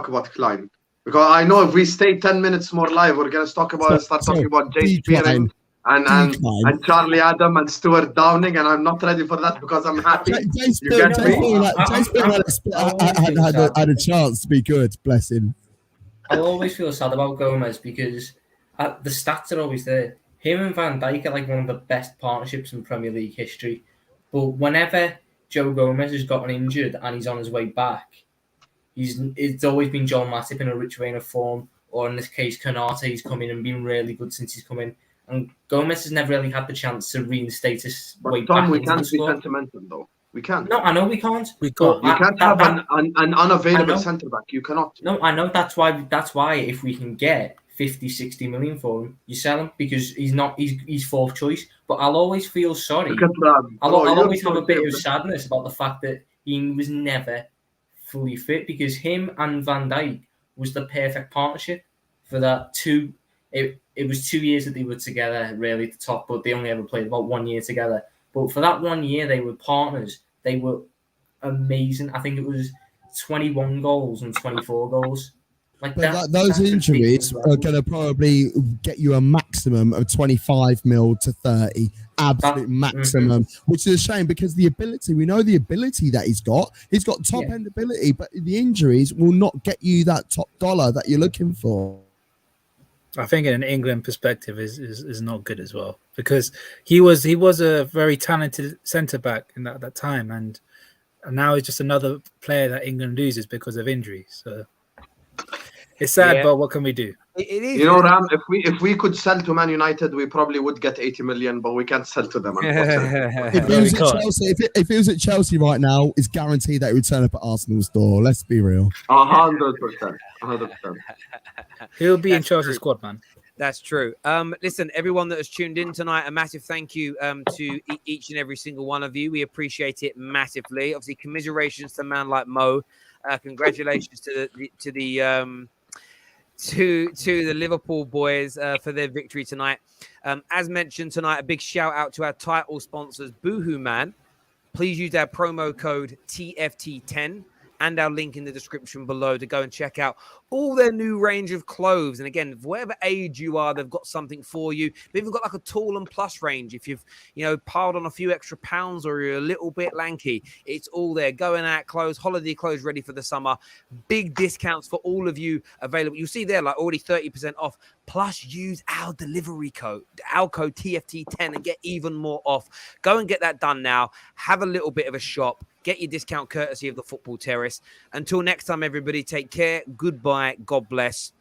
Speaker 5: about Klein. Because I know if we stay 10 minutes more live, we're going to start talking about Jay Spearing and Charlie Adam and Stuart Downing, and I'm not ready for that because I'm happy.
Speaker 6: Jay Spearing had a chance to be good, bless him.
Speaker 3: I'll always feel sad about Gomez because the stats are always there. Him and Van Dijk are like one of the best partnerships in Premier League history. But whenever Joe Gomez has gotten injured and he's on his way back, it's always been Joel Matip in a rich vein of form, or in this case, Konate. He's come in and been really good since he's come in. And Gomez has never really had the chance to reinstate his way back.
Speaker 5: We can't be sentimental, though. We can't.
Speaker 3: No, I know we can't.
Speaker 7: We can't.
Speaker 5: You can't have an unavailable centre back. You cannot.
Speaker 3: No, I know. That's why if we can get 50, 60 million for him, you sell him, because he's fourth choice. But I'll always feel sorry. I'll always have a bit of sadness about the fact that he was never fully fit, because him and Van Dijk was the perfect partnership for that it was 2 years that they were together really at the top, but they only ever played about 1 year together. But for that 1 year, they were partners. They were amazing. I think it was 21 goals and 24 goals.
Speaker 6: Those injuries are going to probably get you a maximum of 25 mil to 30. Absolute maximum, which is a shame because we know the ability that he's got. He's got top end ability, but the injuries will not get you that top dollar that you're looking for.
Speaker 7: I think in an England perspective is not good as well, because he was a very talented centre back in that time, and now he's just another player that England loses because of injuries. So it's sad, but what can we do?
Speaker 1: It is.
Speaker 5: You know, Ram, if we could sell to Man United, we probably would get 80 million, but we can't sell to them.
Speaker 6: If he was at Chelsea right now, it's guaranteed that he would turn up at Arsenal's door. Let's be real.
Speaker 5: 100%.
Speaker 7: He'll be in Chelsea's squad, man.
Speaker 1: That's true. Listen, everyone that has tuned in tonight, a massive thank you to each and every single one of you. We appreciate it massively. Obviously, commiserations to a man like Mo. Congratulations to the Liverpool boys for their victory tonight. As mentioned tonight, a big shout out to our title sponsors, Boohoo Man. Please use our promo code TFT10 and our link in the description below to go and check out all their new range of clothes. And again, whatever age you are, they've got something for you. They've even got like a tall and plus range. If you've, piled on a few extra pounds or you're a little bit lanky, it's all there. Going out clothes, holiday clothes ready for the summer. Big discounts for all of you available. You'll see there, like already 30% off. Plus use our delivery code, our code TFT10, and get even more off. Go and get that done now. Have a little bit of a shop. Get your discount courtesy of the Football Terrace. Until next time, everybody, take care. Goodbye. God bless.